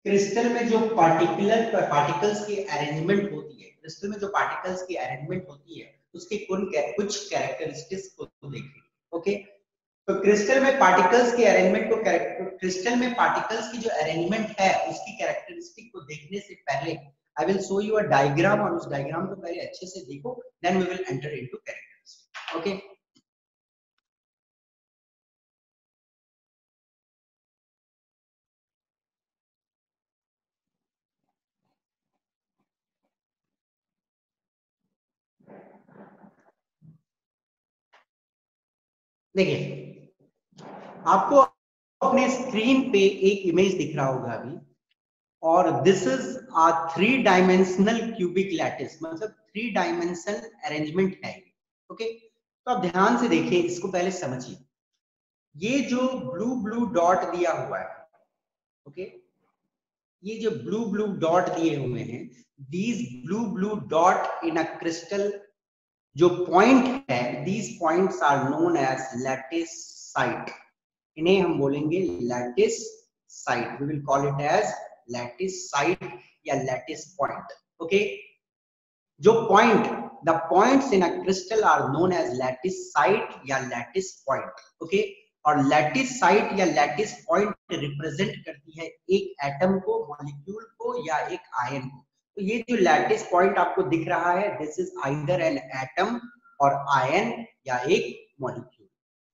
क्रिस्टल में जो पार्टिकल्स की अरेंजमेंट होती है, क्रिस्टल में जो पार्टिकल्स की अरेंजमेंट होती है उसके कुछ कैरेक्टरिस्टिक्स को देखें। ओके, तो क्रिस्टल में पार्टिकल्स के अरेंजमेंट को क्रिस्टल में पार्टिकल्स की जो अरेंजमेंट है उसकी कैरेक्टरिस्टिक को देखने से पहले I will show you a diagram, और उस डायग्राम को पहले अच्छे से देखो, then we will enter into characteristic. Okay, देखिए आपको अपने स्क्रीन पे एक इमेज दिख रहा होगा अभी, और this is a three dimensional cubic lattice, मतलब थ्री डायमेंशन अरेंजमेंट है। ओके, तो आप ध्यान से देखिए, इसको पहले समझिए। ये जो ब्लू डॉट दिया हुआ है, ओके, ये जो ब्लू डॉट दिए हुए हैं, these blue dot in a crystal जो पॉइंट है, these points are known as lattice site. इन्हें हम बोलेंगे lattice site, we will call it as lattice site या लैटिस पॉइंट। ओके, जो point, the points in a crystal are known as lattice site या lattice point. Okay, और lattice site या lattice point represent करती है एक atom को, molecule को या एक आयन को। तो ये जो लैटिस पॉइंट आपको दिख रहा है, this is either an atom और आयन या एक मॉलिक्यूल।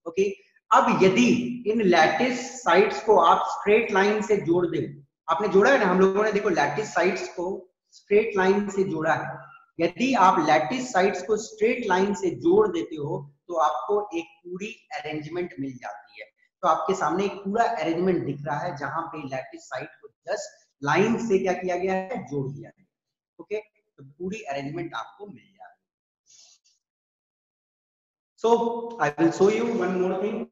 ओके, अब यदि इन लैटिस साइट्स को आप स्ट्रेट लाइन से जोड़ दें, आपने जोड़ा है ना, हम लोगों ने देखो लैटिस साइट्स को स्ट्रेट लाइन से जोड़ा है। यदि आप लैटिस साइट्स को स्ट्रेट लाइन से जोड़ देते हो तो आपको एक पूरी अरेंजमेंट मिल जाती है। तो आपके सामने एक पूरा अरेंजमेंट दिख रहा है जहां पे लैटिस साइट को जस्ट लाइन से क्या किया गया है, जोड़ दिया है। ओके, तो पूरी अरेंजमेंट आपको मिल जाएगी। So I will show you one more thing.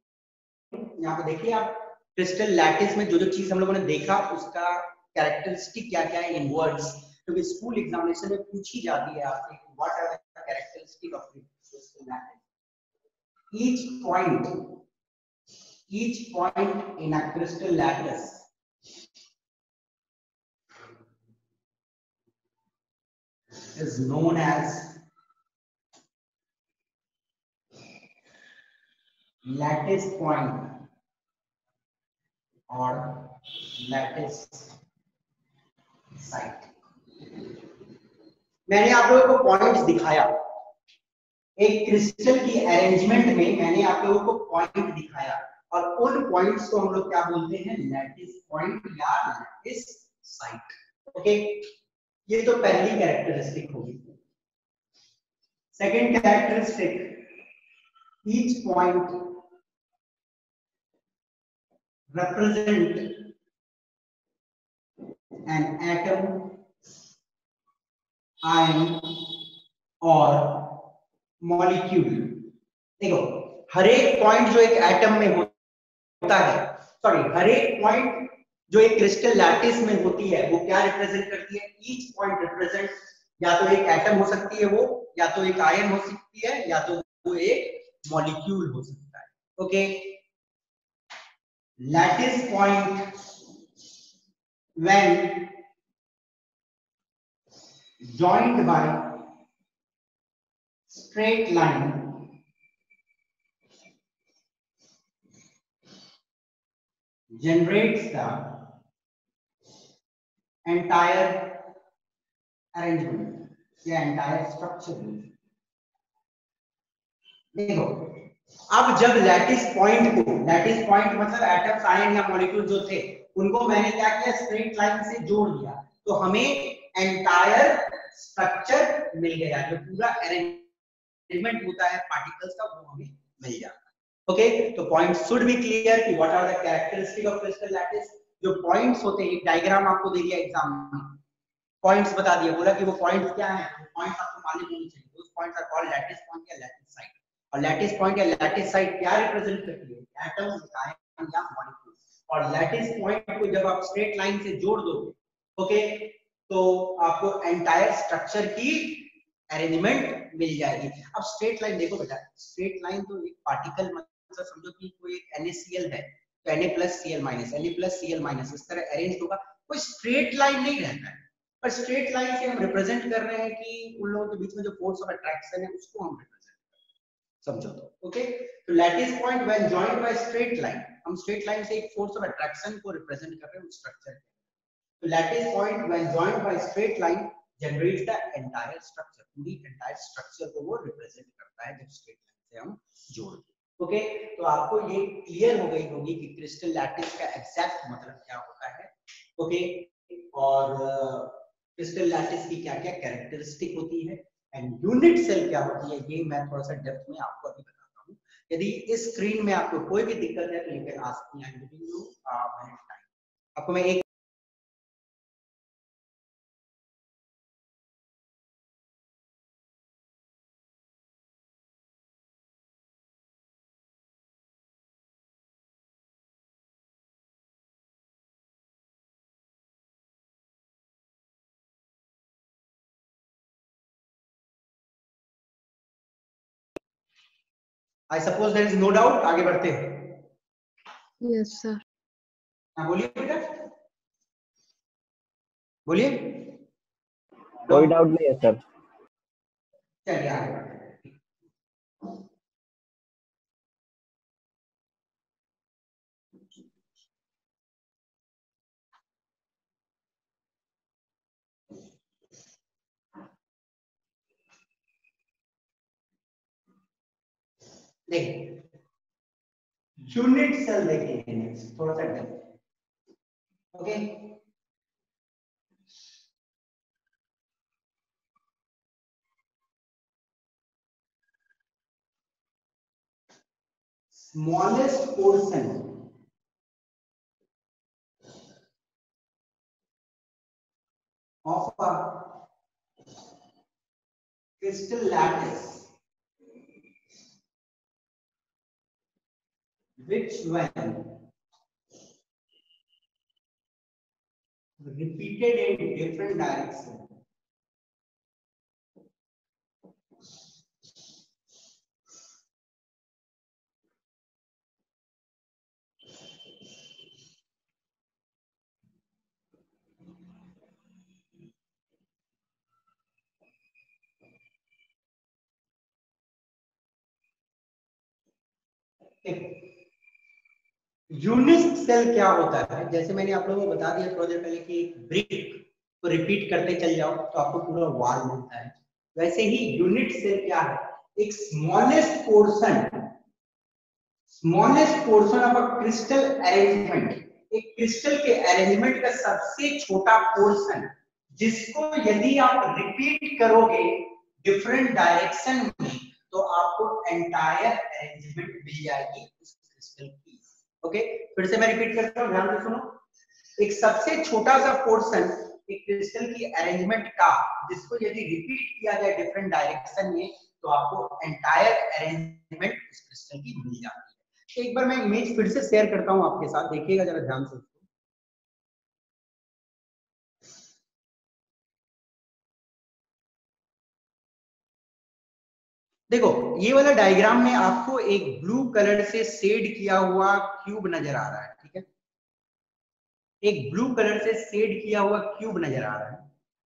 यहाँ पे देखिए आप, क्रिस्टल लैटिस में जो चीज हम लोगों ने देखा उसका कैरेक्टरिस्टिक क्या क्या है इन वर्ड्स, क्योंकि स्कूल एग्जामिनेशन में पूछी जाती है आपसे what are the characteristic characteristic of crystal lattice. Each point in a crystal lattice is known as lattice point or lattice site. मैंने आप लोगों को पॉइंट्स दिखाया, एक क्रिस्टल की अरेंजमेंट में मैंने आप लोगों को पॉइंट दिखाया और उन पॉइंट्स को हम लोग क्या बोलते हैं, लैटिस पॉइंट या लैटिस साइट। ओके, ये तो पहली कैरेक्टरिस्टिक होगी। Second characteristic, each point represent an atom, ion or molecule। देखो, हर एक पॉइंट जो एक एटम में होता है, सॉरी, हर एक पॉइंट जो एक क्रिस्टल लैटिस में होती है वो क्या रिप्रेजेंट करती है? ईच पॉइंट रिप्रेजेंट या तो एक एटम हो सकती है वो, या तो एक आयन हो सकती है, या तो वो एक मॉलिक्यूल हो सकता है। Okay, lattice point when joined by straight line generates the entire arrangement या entire structure। देखो, अब जब लैटिस पॉइंट मतलब एटम्स, आयन या मॉलिक्यूल जो थे उनको मैंने क्या किया, स्ट्रेट लाइन से जोड़ दिया, तो हमें एंटायर स्ट्रक्चर मिल गया, जो पूरा अरेंजमेंट होता है पार्टिकल्स का वो हमें मिल जाता है। ओके, तो पॉइंट्स शुड बी क्लियर कि what are the characteristic of crystal lattice. जो पॉइंट्स होते हैं, एक डायग्राम आपको दे दिया एग्जाम में, पॉइंट्स बता दिया, बोला कि वो पॉइंट्स क्या हैं, पॉइंट्स आपको मालूम होने चाहिए। Those points are called lattice point या लैटिस साइट। और लैटिस पॉइंट या लैटिस साइट क्या रिप्रेजेंट करती है? एटम, आयन या मॉलिक्यूल। और लैटिस पॉइंट को जब आप स्ट्रेट लाइन से जोड़ दोगे, ओके, तो आपको एंटायर स्ट्रक्चर की अरेंजमेंट मिल जाएगी। अब स्ट्रेट लाइन देखो बेटा, स्ट्रेट लाइन तो एक पार्टिकल, मतलब समझो कि कोई एक NaCl है तो Na+Cl-, Na+Cl- इस तरह अरेंज होगा, कोई स्ट्रेट लाइन नहीं रहता है। पर स्ट्रेट लाइन से हम रिप्रेजेंट कर रहे हैं कि उन लोगों के बीच में जो फोर्स ऑफ अट्रैक्शन है उसको हम रिप्रेजेंट, समझो तो। ओके, तो lattice point when joined by straight line, हम स्ट्रेट लाइन से एक फोर्स ऑफ अट्रैक्शन को रिप्रेजेंट कर रहे हैं उस स्ट्रक्चर के। तो lattice point when joined by straight line generates the entire structure, पूरी एंटायर स्ट्रक्चर को वो रिप्रेजेंट करता है जब स्ट्रेट लाइन से हम जोड़ते हैं। ओके, तो आपको ये क्लियर हो गई होगी कि क्रिस्टल लैटिस का एग्जैक्ट मतलब क्या होता है। ओके, और क्रिस्टल लैटिस की क्या-क्या कैरेक्टरिस्टिक होती है एंड यूनिट सेल क्या होती है, ये मैं थोड़ा सा डेप्थ में आपको अभी बताता हूँ। यदि इस स्क्रीन में आपको कोई भी दिक्कत है तो you can ask me, I am giving you minute time. आपको मैं एक I suppose there is no doubt, आगे बढ़ते हैं। Yes sir. हाँ बोलिए बेटा, बोलिए। कोई डाउट नहीं है सर। चलिए आगे बढ़ते हैं। देखिए, यूनिट सेल देखेंगे नेक्स्ट, थोड़ा सा depth. Okay, smallest portion of a crystal lattice which when repeated in different direction unit cell क्या होता है, जैसे मैंने आप लोगों को बता दिया थोड़ी देर पहले कि ब्रिक को रिपीट करते चल जाओ तो आपको पूरा वॉल मिलता है, वैसे ही यूनिट सेल क्या है, एक smallest portion of a crystal arrangement, एक क्रिस्टल के अरेंजमेंट का सबसे छोटा पोर्शन जिसको यदि आप रिपीट करोगे डिफरेंट डायरेक्शन में तो आपको एंटायर अरेंजमेंट मिल जाएगी उस क्रिस्टल की। ओके, फिर से मैं रिपीट करता हूं, ध्यान से सुनो। एक सबसे छोटा सा पोर्शन एक क्रिस्टल की अरेंजमेंट का जिसको यदि रिपीट किया जाए डिफरेंट डायरेक्शन में तो आपको एंटायर अरेंजमेंट उस क्रिस्टल की मिल जाती है। एक बार मैं इमेज फिर से शेयर करता हूं आपके साथ, देखिएगा जरा ध्यान से। देखो ये वाला डायग्राम में आपको एक ब्लू कलर से शेड किया हुआ क्यूब नजर आ रहा है, ठीक है, एक ब्लू कलर से शेड किया हुआ क्यूब नजर आ रहा है।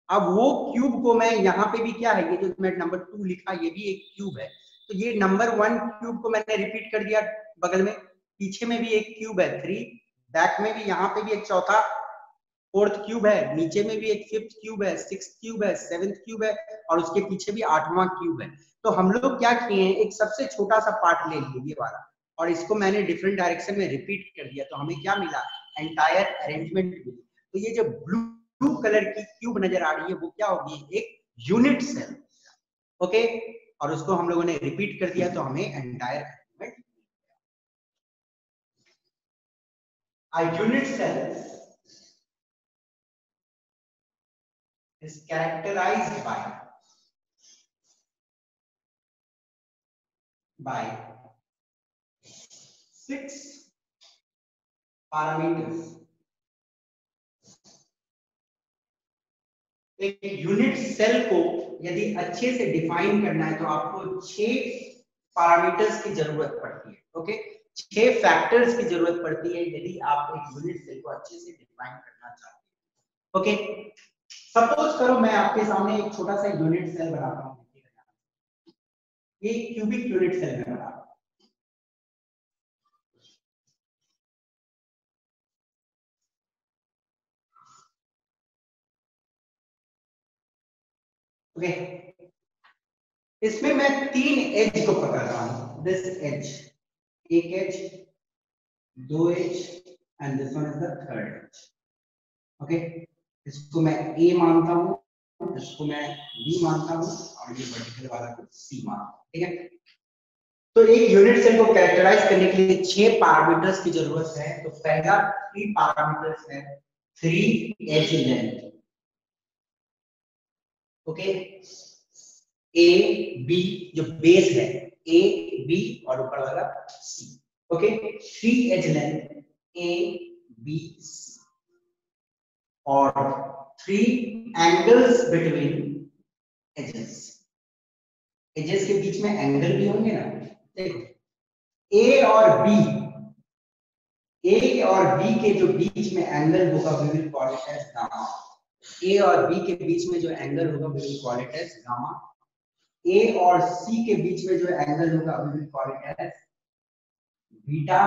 अब वो क्यूब को मैं यहाँ पे भी क्या है, ये जो मैं नंबर 2 लिखा ये भी एक क्यूब है, तो ये नंबर 1 क्यूब को मैंने रिपीट कर दिया, बगल में पीछे में भी एक क्यूब है 3, बैक में भी यहाँ पे भी एक चौथा 4th क्यूब है, नीचे में भी एक 5th क्यूब है, 6th क्यूब है, 7th क्यूब है और उसके पीछे भी 8वां क्यूब है। तो हम लोग क्या किए हैं, एक सबसे छोटा सा पार्ट ले लिए ये वाला और इसको मैंने डिफरेंट डायरेक्शन में रिपीट कर दिया, तो हमें क्या मिला, एंटायर अरेंजमेंट मिली। तो ये जो ब्लू कलर की क्यूब नजर आ रही है वो क्या होगी, एक यूनिट सेल। ओके, और उसको हम लोगों ने रिपीट कर दिया तो हमें एंटायर अरेंजमेंट मिल गया। A unit cell is characterized by 6 parameters। एक यूनिट सेल को यदि अच्छे से डिफाइन करना है तो आपको 6 पैरामीटर्स की जरूरत पड़ती है। ओके, 6 फैक्टर्स की जरूरत पड़ती है यदि आप एक यूनिट सेल को अच्छे से डिफाइन करना चाहते हैं। ओके, सपोज करो मैं आपके सामने एक छोटा सा यूनिट सेल बनाता हूं, ये क्यूबिक यूनिट सेल में बना। ओके, इसमें मैं 3 एज को पकड़ रहा हूं, दिस एज, एक edge, 2 edge and this one is the 3rd edge. Okay, इसको मैं ए मानता हूं, इसको मैं बी मानता हूं और ये वर्टिकल वाला को सी मानता हूं, ठीक है। तो एक यूनिट सेल को कैरेक्टराइज करने के लिए 6 पैरामीटर्स की जरूरत है। तो पहला 3 पैरामीटर्स है 3 edge length. Okay, A B जो बेस है, ए बी और ऊपर वाला C. Okay, 3 edge length A B C और 3 एंगल्स बिटवीन एजेस। एजेस के बीच में एंगल भी होंगे ना, देखो ए और बी के जो बीच में एंगल होगा we will call it as gamma. A और बी के बीच में जो एंगल होगा we will call it as gamma. A और सी के बीच में जो एंगल होगा we will call it as beta,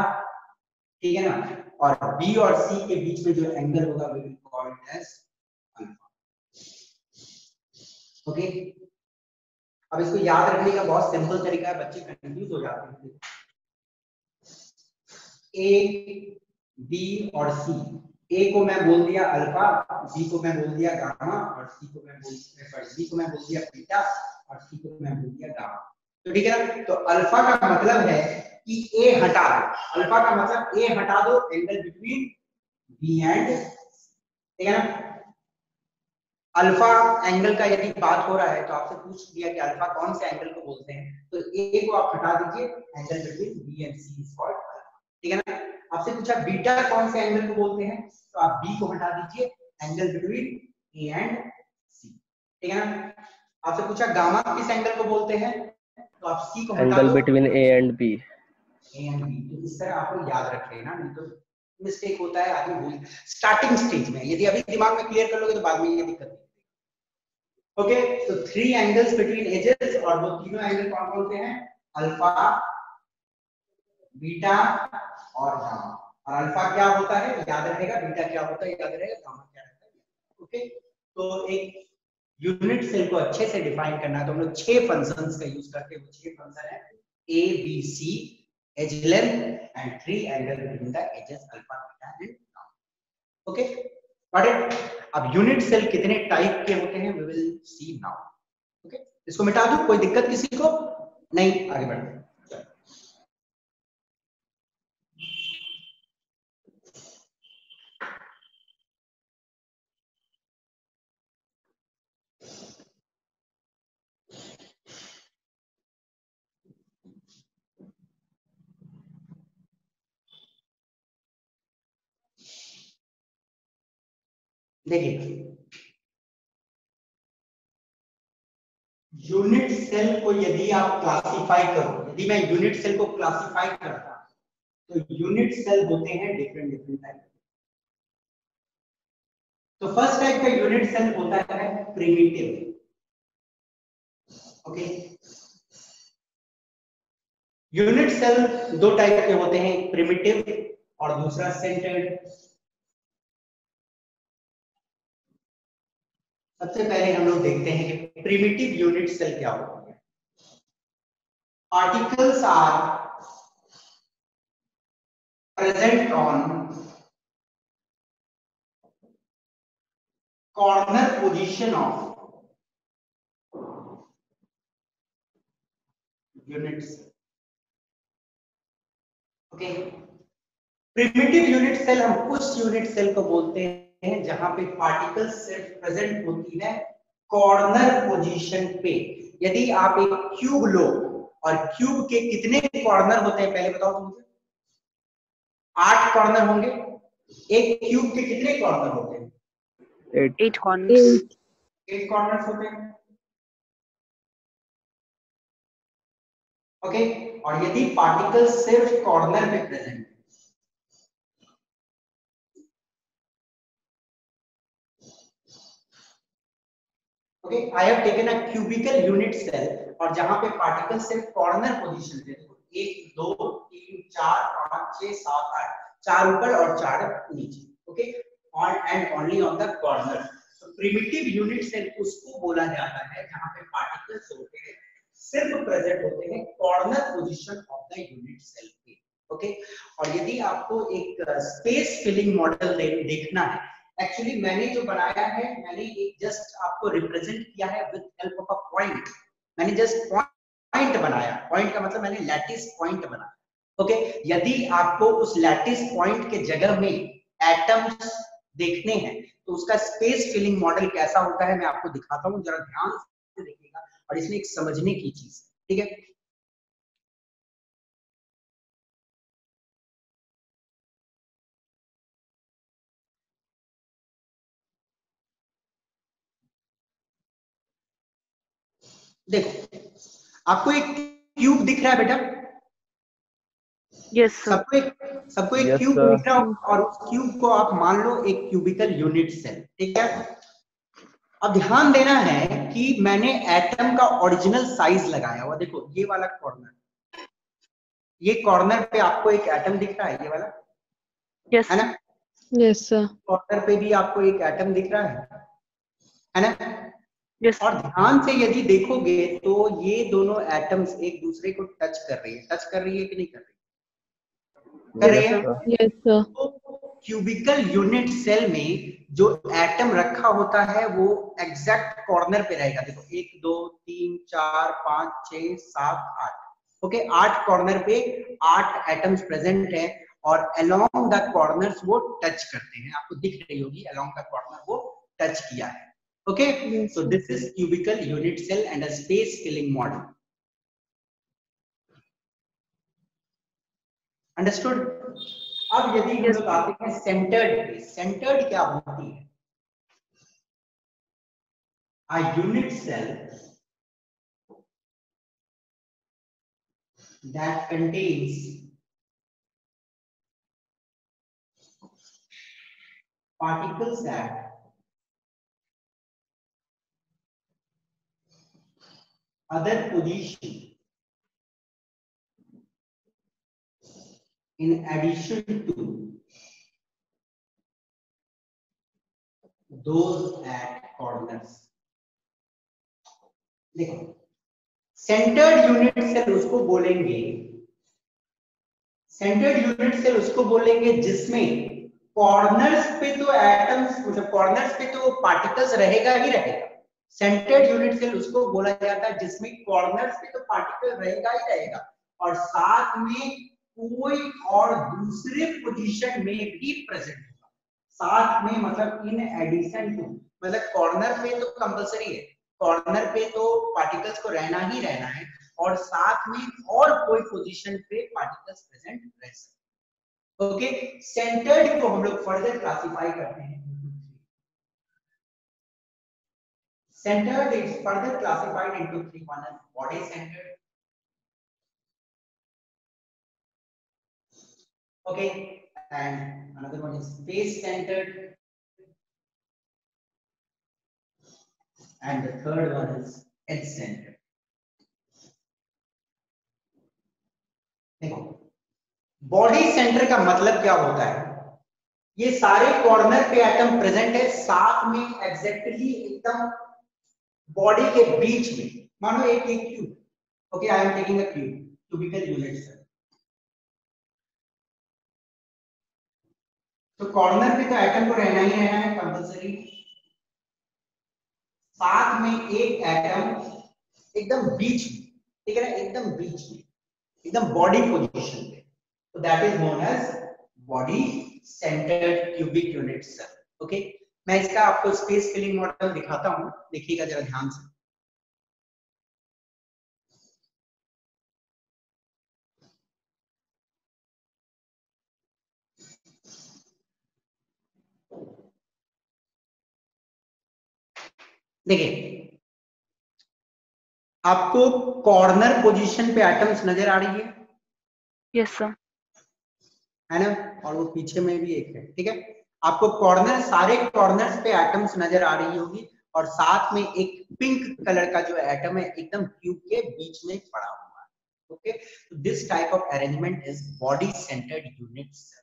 ठीक है ना, और बी और सी के बीच में जो एंगल होगा we will call it as alpha. Okay, अब इसको याद रखने का बहुत सिंपल तरीका है, बच्चे कंफ्यूज हो जाते हैं। ए बी और सी, ए को मैं बोल दिया अल्फा, बी को मैं बोल दिया गामा और सी को मैं बोल दिया बीटा और सी को मैं बोल दिया गामा। तो ठीक है, तो अल्फा का मतलब है कि ए हटा दो, अल्फा का मतलब ए हटा दो, एंगल बिटवीन बी एंड, ठीक है ना। अल्फा एंगल का यदि बात हो रहा है तो आपसे पूछ दिया कि अल्फा कौन से एंगल को बोलते हैं, तो ए को आप हटा दीजिए, angle between B and C is called alpha, ठीक है ना। आपसे पूछा बीटा कौन से एंगल को बोलते हैं, तो आप बी को हटा दीजिए, एंगल बिटवीन ए एंड सी, ठीक है ना। आपसे पूछा गामा किस एंगल को बोलते हैं, तो आप सी को हटा दो, angle between A and B. तो इस तरह आपको याद रख लेना, नहीं तो मिस्टेक होता है, आदमी भूल स्टार्टिंग स्टेज में, यदि अभी दिमाग में क्लियर कर लोगे तो बाद में ये दिक्कत नहीं। ओके, तो 3 एंगल्स बिटवीन एजेस और वो तीनों एंगल कौन कौन से हैं, अल्फा, बीटा और गामा। और अल्फा क्या होता है याद रहेगा, बीटा क्या होता है याद रहेगा, गामा क्या रहता है। ओके, तो एक यूनिट सेल को अच्छे से डिफाइन करना है तो हम लोग 6 फंक्शंस का यूज करते हैं। वो 6 फंक्शन है A B C, edge length and 3 angle between the edges alpha beta and gamma. Okay, got it. अब यूनिट सेल कितने टाइप के होते हैं we will see now. Okay, इसको मिटा दूं, कोई दिक्कत किसी को नहीं, आगे बढ़ते हैं। देखिए, यूनिट सेल को यदि आप क्लासिफाई करो, यदि मैं यूनिट सेल को क्लासिफाई करता तो यूनिट सेल होते हैं डिफरेंट डिफरेंट टाइप। तो फर्स्ट टाइप का यूनिट सेल होता है प्रिमिटिव। ओके, यूनिट सेल दो टाइप के होते हैं, एक प्रिमिटिव और दूसरा सेंटर्ड। सबसे पहले हम लोग देखते हैं कि प्रिमिटिव यूनिट सेल क्या होता है। Particles are present on corner position of units. Okay, primitive unit cell हम उस यूनिट सेल को बोलते हैं जहां पे पार्टिकल्स सिर्फ प्रेजेंट होती है कॉर्नर पोजीशन पे। यदि आप एक क्यूब लो और क्यूब के कितने कॉर्नर होते हैं पहले बताओ तो मुझे। 8 कॉर्नर होंगे। एक क्यूब के कितने कॉर्नर होते हैं? 8 corners. 8 कॉर्नर्स होते हैं। ओके, और यदि पार्टिकल सिर्फ कॉर्नर पे प्रेजेंट है, okay, I have taken a cubical unit cell और जहां पे पार्टिकल सिर्फ कॉर्नर पोजीशन पे, देखो 1 2 3 4 5 6 7 8, 4 ऊपर और 4 नीचे। Okay, on and only on the corner. तो प्रिमिटिव यूनिट सेल उसको बोला जाता है जहां पे पार्टिकल्स होते हैं सिर्फ प्रेजेंट होते हैं corner position of the unit cell पे। ओके, और यदि आपको एक स्पेस फिलिंग मॉडल देखना है, एक्चुअली मैंने जो बनाया है, मैंने एक जस्ट आपको रिप्रेजेंट किया है with help of a point. मैंने जस्ट पॉइंट बनाया, पॉइंट का मतलब मैंने लैटिस पॉइंट बनाया। ओके, यदि आपको उस लैटिस पॉइंट के जगह में एटम्स देखने हैं तो उसका स्पेस फिलिंग मॉडल कैसा होता है मैं आपको दिखाता हूं, जरा ध्यान से देखिएगा और इसमें एक समझने की चीज है, ठीक है। देखो, आपको एक क्यूब दिख रहा है बेटा? Yes, sir. सबको एक Yes, क्यूब sir. दिख रहा हो और उस क्यूब को आप मान लो एक क्यूबिकल यूनिट सेल, ठीक है। अब ध्यान देना है कि मैंने एटम का ओरिजिनल साइज लगाया हुआ, देखो ये वाला कॉर्नर, ये कॉर्नर पे आपको एक एटम दिख रहा है, ये वाला, Yes. है ना? Yes, sir. कॉर्नर पे भी आपको एक एटम दिख रहा है ना? Yes. और ध्यान से यदि देखोगे तो ये दोनों एटम्स एक दूसरे को टच कर रही है, टच कर रही है कि नहीं कर रही? कर रही है। Yes, sir. तो क्यूबिकल यूनिट सेल में जो एटम रखा होता है वो एग्जैक्ट कॉर्नर पे रहेगा। देखो 1 2 3 4 5 6 7 8, ओके, 8 कॉर्नर पे 8 एटम्स प्रेजेंट है और अलोंग द कॉर्नर्स वो टच करते हैं। आपको दिख रही होगी अलोंग द कॉर्नर वो टच किया है। Okay, Yes, so sir. This is cubical unit cell and a space filling model. Understood? अब यदि हम Yes. लोग आते हैं सेंटर्ड पे, सेंटर्ड क्या होती है? A unit cell that contains particles at other position in addition to those at corners। देखो सेंटर्ड यूनिट सेल उसको बोलेंगे, सेंटर्ड यूनिट सेल उसको बोलेंगे जिसमें कॉर्नर्स पे तो एटम्स, मतलब कॉर्नर्स पे तो पार्टिकल्स रहेगा ही रहेगा। सेंटर्ड यूनिट सेल उसको बोला जाता है जिसमें कॉर्नर्स पे तो पार्टिकल रहेगा ही रहेगा और साथ में कोई और दूसरे पोजीशन में भी प्रेजेंट होगा। साथ में मतलब इन एडिशन टू, मतलब कॉर्नर पे तो कंपलसरी है, कॉर्नर पे तो पार्टिकल्स को रहना ही रहना है और साथ में और कोई पोजीशन पे पार्टिकल्स प्रेजेंट रह सकते। ओके, सेंटर्ड को हम लोग फर्दर क्लासिफाई करते हैं। Centered is further classified into three. One is body centered, okay, and another one is face centered, and the third one is edge centered. देखो body centre का मतलब क्या होता है, ये सारे कॉर्नर पे एटम प्रेजेंट है, साथ में एग्जैक्टली एकदम बॉडी के बीच में, मानो एक cube, okay, I am taking a cube, cubical unit cell, तो कॉर्नर पे तो एटम को रहना ही रहना है कंपलसरी, साथ में एक एटम एकदम बीच में, ठीक है ना, एकदम बीच में, एकदम बॉडी पोजीशन पे, तो that is known as body centred cubic unit cell. Okay, मैं इसका आपको स्पेस फिलिंग मॉडल दिखाता हूं, देखिएगा जरा ध्यान से। देखिए आपको कॉर्नर पोजीशन पे एटम्स नजर आ रही है, Yes, sir. है ना, और वो पीछे में भी एक है, ठीक है, आपको कॉर्नर, सारे कॉर्नर्स पे एटम्स नजर आ रही होगी और साथ में एक पिंक कलर का जो एटम है एकदम क्यूब के बीच में पड़ा हुआ है। ओके, तो this type of arrangement is body centred unit cell.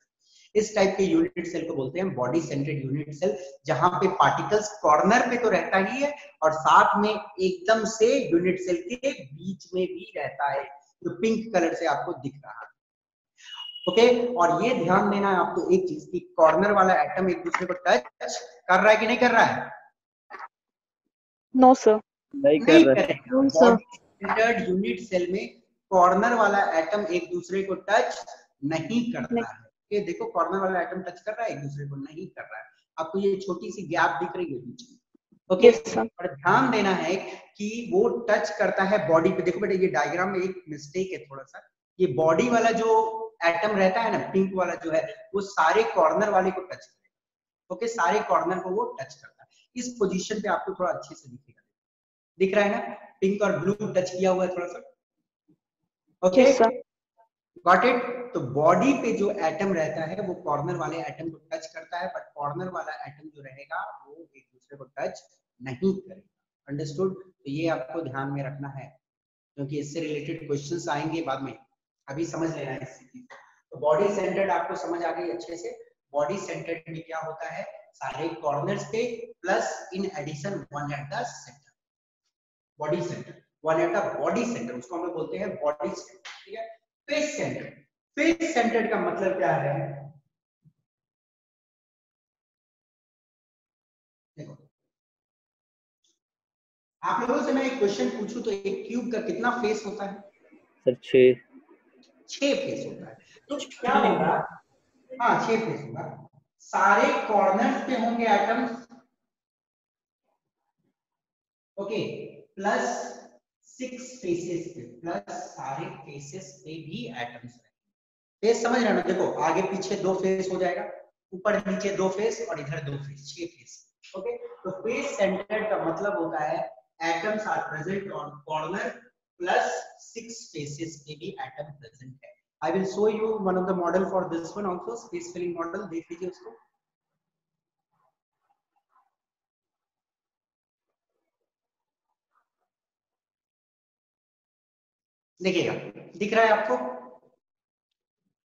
इस टाइप के यूनिट सेल को बोलते हैं बॉडी सेंटर्ड यूनिट सेल, जहां पे पार्टिकल्स कॉर्नर पे तो रहता ही है और साथ में एकदम से यूनिट सेल के बीच में भी रहता है, जो पिंक कलर से आपको दिख रहा है। ओके, और ये ध्यान देना है आपको एक चीज की, कॉर्नर वाला एटम एक दूसरे को टच कर रहा है कि नहीं कर रहा है? No, sir. नहीं नहीं कर रहा। करेगा। No, sir. Body centred unit cell में कॉर्नर वाला एटम एक दूसरे को टच नहीं करता है। ये देखो कॉर्नर वाला एटम टच कर रहा है, एक दूसरे को नहीं कर रहा है। आपको ये छोटी सी गैप दिख रही है बीच में, ओके, Yes, sir. और ध्यान देना है कि वो टच करता है बॉडी पे। देखो बेटा ये डायग्राम में एक मिस्टेक है थोड़ा सा, ये बॉडी वाला जो एटम रहता है ना, पिंक वाला जो है, वो सारे कॉर्नर वाले को टच करेगा। ओके, सारे कॉर्नर को वो टच करता है। इस पोजीशन पे आपको थोड़ा अच्छे से दिखेगा, दिख रहा है ना, पिंक और ब्लू टच किया हुआ है थोड़ा सा। Okay, Yes, sir. Got it. तो बॉडी पे जो एटम रहता है वो कॉर्नर वाले एटम को टच करता है, बट कॉर्नर वाला एटम जो रहेगा वो एक दूसरे को टच नहीं करेगा। अंडरस्टूड? तो ये आपको ध्यान में रखना है क्योंकि इससे रिलेटेड क्वेश्चंस आएंगे बाद में, अभी समझ लेना है इस चीज। तो बॉडी सेंटर्ड आपको समझ आ गई अच्छे से। बॉडी सेंटर्ड में क्या होता है, सारे कॉर्नर्स पे plus in addition one at the centre. Body centre, one at the body centre, उसको हम लोग बोलते हैं बॉडी सेंटर, ठीक है। फेस सेंटर, फेस सेंटर का मतलब क्या है, देखो आप लोगों से मैं एक क्वेश्चन पूछूं तो एक क्यूब का कितना फेस होता है? सर 6 फेस होता है। तो क्या होगा, हाँ 6 फेस होगा। सारे कॉर्नर्स पे होंगे एटम्स, ओके, प्लस 6 फेसेस पे, प्लस सारे फेसेस पे भी एटम्स रहेंगे। फेस समझ रहे हो? देखो आगे पीछे 2 फेस हो जाएगा, ऊपर नीचे 2 फेस और इधर 2 फेस, 6 फेस। ओके, तो फेस सेंटर्ड का मतलब होता है atoms are present on corner plus 6 faces पे भी एटम प्रेजेंट है। I will show you one of the model for this one also, space filling model, देख लीजिए उसको। देखिएगा, दिख रहा है आपको?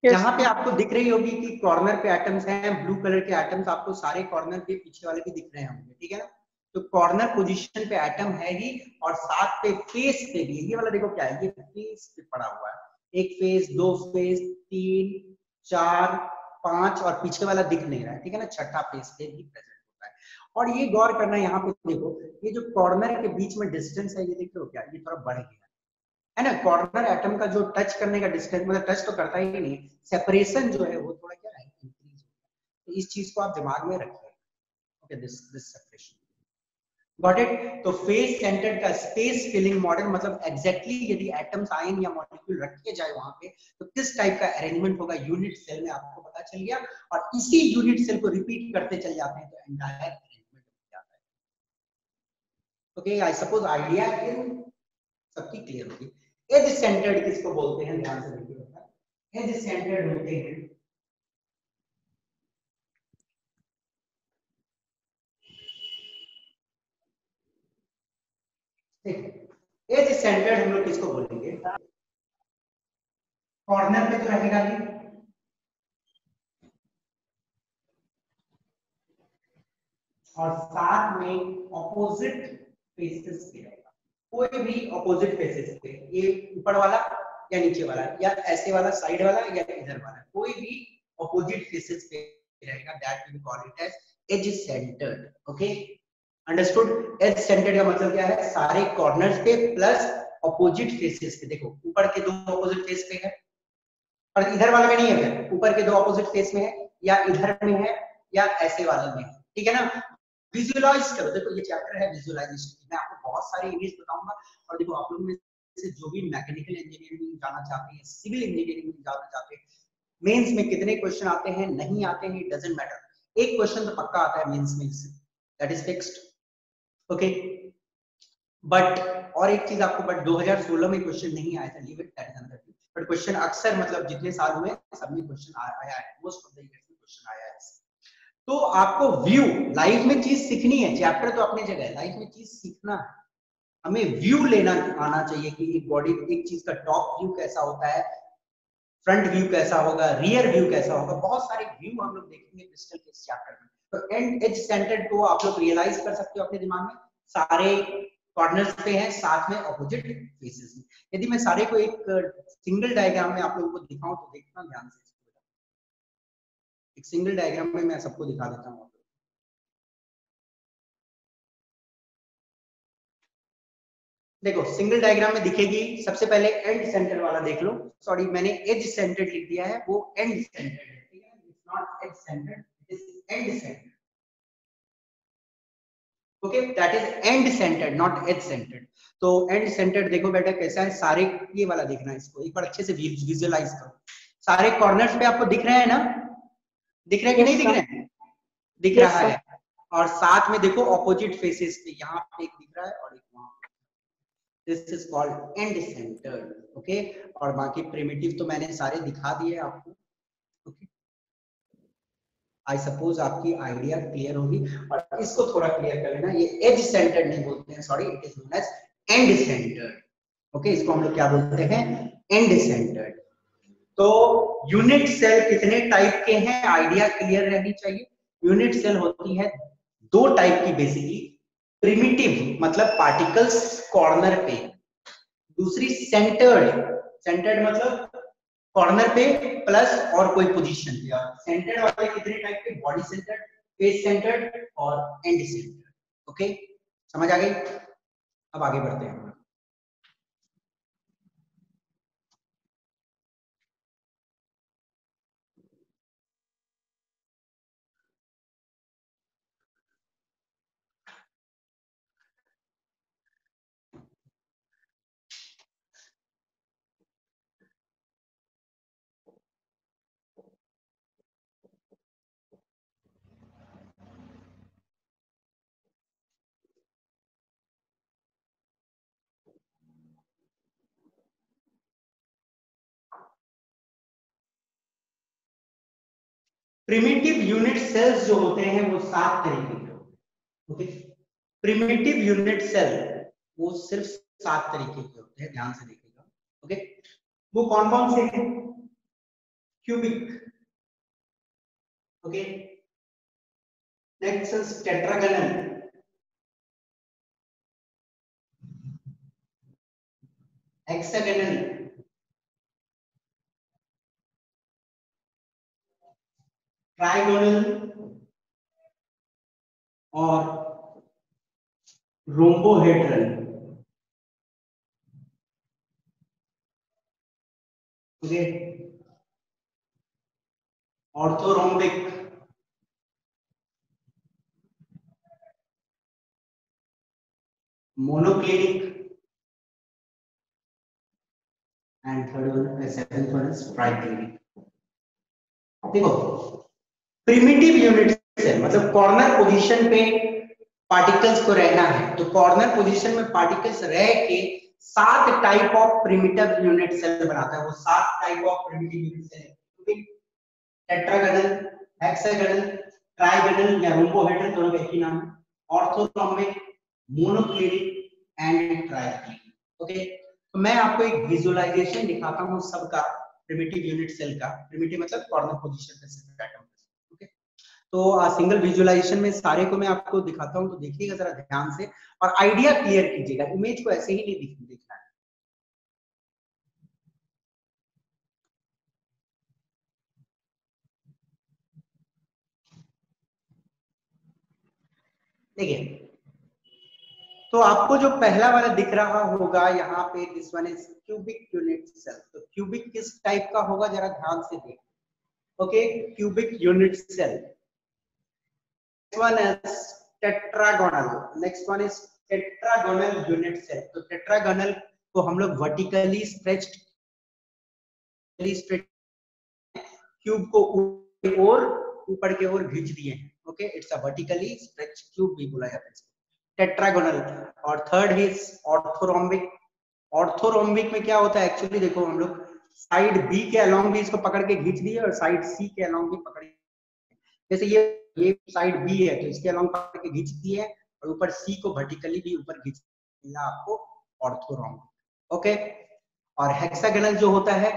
जहां पे आपको दिख रही होगी कि कॉर्नर पे एटम्स हैं, ब्लू कलर के एटम्स आपको सारे कॉर्नर के पीछे वाले भी दिख रहे होंगे, ठीक है ना। तो कॉर्नर पोजीशन पे एटम है ही, और साथ पे फेस पे भी, ये वाला देखो क्या है, ये फेस पे पड़ा हुआ है, एक फेस, दो फेस, 3 4 5, और पीछे वाला दिख नहीं रहा है, ठीक है ना, छठा फेस पे भी प्रेजेंट होता है। और ये गौर करना, यहाँ पे देखो ये जो कॉर्नर के बीच में डिस्टेंस है, ये देख रहे हो क्या, ये थोड़ा बढ़ गया है ना। कॉर्नर एटम का जो टच करने का डिस्टेंस, मतलब टच तो करता ही नहीं, सेपरेशन जो है वो थोड़ा क्या है, इंक्रीज होता है। तो इस चीज को आप दिमाग में रखिए। Okay, this separation, got it. तो फेस सेंटर्ड का स्पेस फिलिंग मॉडल, मतलब एग्जैक्टली यदि एटम्स, आयन या मॉलिक्यूल रखे जाए वहां पे, तो किस टाइप का अरेंजमेंट होगा यूनिट सेल में, आपको पता चल गया। और इसी यूनिट सेल को रिपीट करते चल जाते हैं तो एंटायर अरेंजमेंट हो जाता है। ओके, आई सपोज आइडिया सबकी क्लियर होगी। एज सेंटर्ड किसको बोलते हैं, ध्यान से देखिएगा। एज सेंटर्ड होते हैं, एज सेंटर्ड हम लोग किसको बोलेंगे, कॉर्नर पे तो रहेगा ही, और साथ में ऑपोजिट फेसेस पे रहेगा। कोई भी ऑपोजिट फेसेस पे, ये ऊपर वाला या नीचे वाला, या ऐसे वाला साइड वाला या इधर वाला, कोई भी ऑपोजिट फेसेस पे रहेगा, that will call it as edge centred. Okay, understood. Edge centred का मतलब क्या है, सारे कॉर्नर्स पे प्लस ऑपोजिट फेसेस पे। देखो ऊपर के दो ऑपोजिट फेस पे है, और इधर वाले में नहीं है, फिर ऊपर के दो ऑपोजिट फेस में है, या इधर में है, या ऐसे वाले में है, ठीक है ना। विजुअलाइज करो, देखो ये चैप्टर है विजुअलाइजेशन, मैं आपको बहुत सारी इमेज बताऊंगा। और देखो आप लोग में से जो भी मैकेनिकल इंजीनियरिंग में जाना चाहते हैं, सिविल इंजीनियरिंग में जाना चाहते हैं, मेंस में कितने क्वेश्चन आते हैं नहीं आते हैं, इट डजंट मैटर, एक क्वेश्चन तो पक्का आता है मेंस में, that is fixed. Okay, but और एक चीज आपको, बट 2016 में क्वेश्चन नहीं आया था, leave it, that is another thing. But question अक्सर, मतलब जितने साल में सब में क्वेश्चन आया है, मोस्ट ऑफ द ईयर्स में क्वेश्चन आया है। तो आपको व्यू, लाइफ में चीज सीखनी है, चैप्टर तो अपनी जगह है, लाइफ में चीज सीखना है, हमें व्यू लेना आना चाहिए कि एक बॉडी, एक चीज का टॉप व्यू कैसा होता है, फ्रंट व्यू कैसा होगा, रियर व्यू कैसा होगा, बहुत सारे व्यू हम लोग देखेंगे क्रिस्टल के इस चैप्टर में। तो एंड एज सेंटर्ड को आप लोग रियलाइज कर सकते हो अपने दिमाग में, सारे कॉर्नर्स पे हैं, साथ में ऑपोजिट फेसेस में। यदि मैं सारे को एक सिंगल डायग्राम में आप लोगों को दिखाऊं तो देखना ध्यान से, एक सिंगल डायग्राम में मैं सबको दिखा देता हूँ। देखो सिंगल डायग्राम में दिखेगी, सबसे पहले एंड सेंटर वाला देख लो, सॉरी मैंने एज सेंटर्ड लिख दिया है, वो एंड सेंटर्ड है, ठीक है, it's not edge centred, it is end centred. Okay, that is end centred, not edge centred. तो एंड सेंटर्ड देखो बेटा कैसा है, सारे, ये वाला देखना है, इसको एक बार अच्छे से विजुअलाइज करो। सारे कॉर्नर्स पे आपको दिख रहे हैं ना, दिख रहे हैं कि नहीं दिख रहे हैं, दिख रहा है। और साथ में देखो ऑपोजिट फेसेस पे, यहाँ पे एक दिख रहा है और एक वहां, this is called and centred. Okay, और बाकी प्रिमिटिव तो मैंने सारे दिखा दिए आपको। ओके, आई सपोज आपकी आइडिया क्लियर होगी। और इसको थोड़ा क्लियर कर लेना, ये एज सेंटर्ड नहीं बोलते हैं, sorry, it is known as end centred. Okay, इसको हम लोग क्या बोलते हैं, एंड सेंटर्ड। तो यूनिट सेल कितने टाइप के हैं, आइडिया क्लियर रहनी चाहिए। यूनिट सेल होती है दो टाइप की बेसिकली, प्रिमिटिव मतलब पार्टिकल्स कॉर्नर पे, दूसरी सेंटर्ड, सेंटर्ड मतलब कॉर्नर पे प्लस और कोई पोजीशन पे। सेंटर्ड वाले कितने टाइप के, बॉडी सेंटर्ड, फेस सेंटर्ड और एंड सेंटर्ड। ओके, समझ आ गई। अब आगे बढ़ते हैं। प्रिमिटिव यूनिट सेल्स जो होते हैं वो 7 तरीके के होते हैं। ओके, प्रिमिटिव यूनिट सेल वो सिर्फ 7 तरीके के होते हैं, ध्यान से देखिएगा। ओके, वो कौन कौन से हैं, cubic. Okay. Next is tetragonal. Hexagonal. Trigonal और rhombohedral. Okay. Orthorhombic. Monoclinic. And third one, seventh one is triclinic. देखो प्रिमिटिव यूनिट सेल मतलब कॉर्नर पोजीशन पे पार्टिकल्स को रहना है, तो कॉर्नर पोजीशन में पार्टिकल्स रह के 7 type of primitive unit cell बनाता है। वो 7 type of primitive unit cell है, टेट्रागोनल, हेक्सागोनल, ट्राइगोनल या रोम्बोहेड्रल, दोनों का एक ही नाम है, orthorhombic, monoclinic and triclinic. Okay, तो मैं आपको एक विजुअलाइजेशन दिखाता हूँ सबका प्रिमिटिव यूनिट सेल का। प्रिमिटिव मतलब कॉर्नर पोजीशन पे सेट एटम। ओके, तो सिंगल विजुअलाइजेशन में सारे को मैं आपको दिखाता हूँ, तो देखिएगा जरा ध्यान से और आइडिया क्लियर कीजिएगा, इमेज को ऐसे ही नहीं देखना है। देखिए, तो आपको जो पहला वाला दिख रहा होगा यहाँ पे, this one is cubic unit cell. तो क्यूबिक किस टाइप का होगा जरा ध्यान से देखिए। Okay, cubic unit cell. Next one is tetragonal. Next one is tetragonal unit cell. तो टेट्रागोनल को हम लोग वर्टिकली स्ट्रेच्ड, क्यूब को ऊपर की ओर खींच दिए हैं। Okay, it's a vertically stretched cube भी बोला जाता है इसको, टेट्रागोनल। और थर्ड इज ऑर्थोरोम्बिक। ऑर्थोरोम्बिक में क्या होता है एक्चुअली, देखो हम लोग साइड बी के अलोंग भी इसको पकड़ के खींच दिए और साइड सी के अलोंग भी पकड़, जैसे ये साइड बी है तो इसके अलोंग पकड़ के खींच दिए और ऊपर सी को वर्टिकली भी ऊपर खींच दिया, आपको ऑर्थोरोम्बिक। ओके, और हेक्सागोनल जो होता है,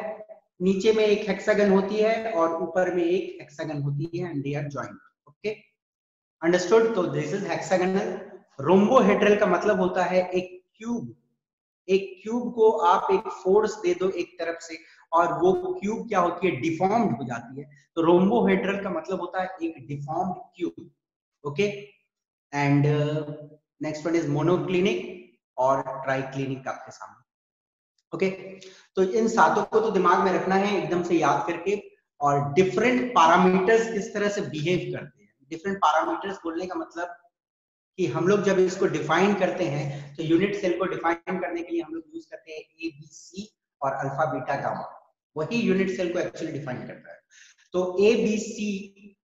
नीचे में एक हेक्सागन होती है और ऊपर में एक हेक्सागन होती है and they are joint. Okay, understood. तो दिस इज हेक्सागोनल। रोम्बोहेड्रल का मतलब होता है एक क्यूब। एक क्यूब को आप एक फोर्स दे दो एक तरफ से और वो क्यूब क्या होती है, डिफॉर्म्ड हो जाती है। तो रोम्बोहेड्रल का मतलब होता है एक deformed cube. Okay, and next one is monoclinic और ट्राइक्लिनिक आपके सामने। ओके, तो इन सातों को तो दिमाग में रखना है एकदम से याद करके। और डिफरेंट पैरामीटर्स किस तरह से बिहेव करते हैं। डिफरेंट पैरामीटर्स बोलने का मतलब कि हम लोग जब इसको डिफाइन करते हैं तो यूनिट सेल को डिफाइन करने के लिए हम लोग यूज करते हैं ए बी सी और अल्फा बीटा गामा। वही यूनिट सेल को एक्चुअली डिफाइन करता है। तो ए बी सी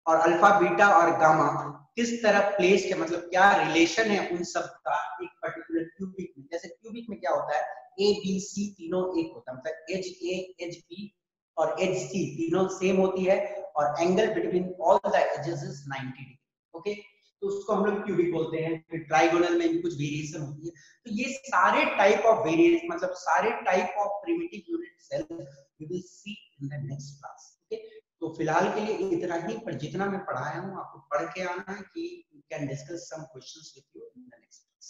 और अल्फा बीटा और गामा किस तरह प्लेस्ड है, मतलब क्या रिलेशन है उन सब का एक पर्टिकुलर क्यूबिक में। जैसे क्यूबिक में क्या होता है, ए बी सी तीनों एक होता है, मतलब एच ए एच बी और एच सी तीनों सेम होती है और angle between all the edges is 90 degree. Okay, तो उसको हम लोग क्यूबिक बोलते हैं। फिर ट्राइगोनल में भी कुछ वेरिएशन होती है। तो ये सारे टाइप ऑफ वेरिएशन, मतलब सारे type of primitive unit cell we will see in the next class. Okay, तो फिलहाल के लिए इतना ही, पर जितना मैं पढ़ाया हूँ आपको पढ़ के आना है कि you can discuss some questions with you in the next class.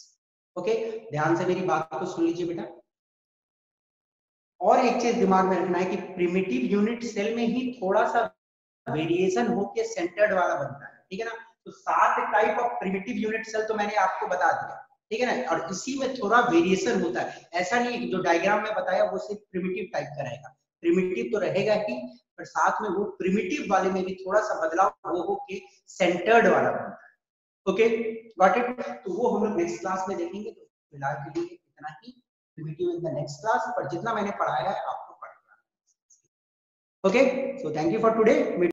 Okay, ध्यान से मेरी बात को सुन लीजिए बेटा। और एक चीज दिमाग में रखना है कि प्रिमिटिव यूनिट सेल में ही थोड़ा सा वेरिएशन होके सेंटर्ड वाला बनता है, ठीक है ना। तो 7 type of primitive unit cell तो मैंने आपको बता दिया, ठीक है ना। और इसी में थोड़ा वेरिएशन होता है, ऐसा नहीं है कि जो डायग्राम में बताया वो सिर्फ प्रिमिटिव टाइप का रहेगा। प्रिमिटिव तो रहेगा ही, पर साथ में वो प्रिमिटिव वाले में भी थोड़ा सा बदलाव वो होके सेंटर्ड वाला बनता है। Okay, got it. तो वो हम लोग नेक्स्ट क्लास में देखेंगे। तो फिलहाल के लिए इतना ही, primitive in the next class, पर जितना मैंने पढ़ाया है आपको पढ़ना है। Okay, so thank you for today.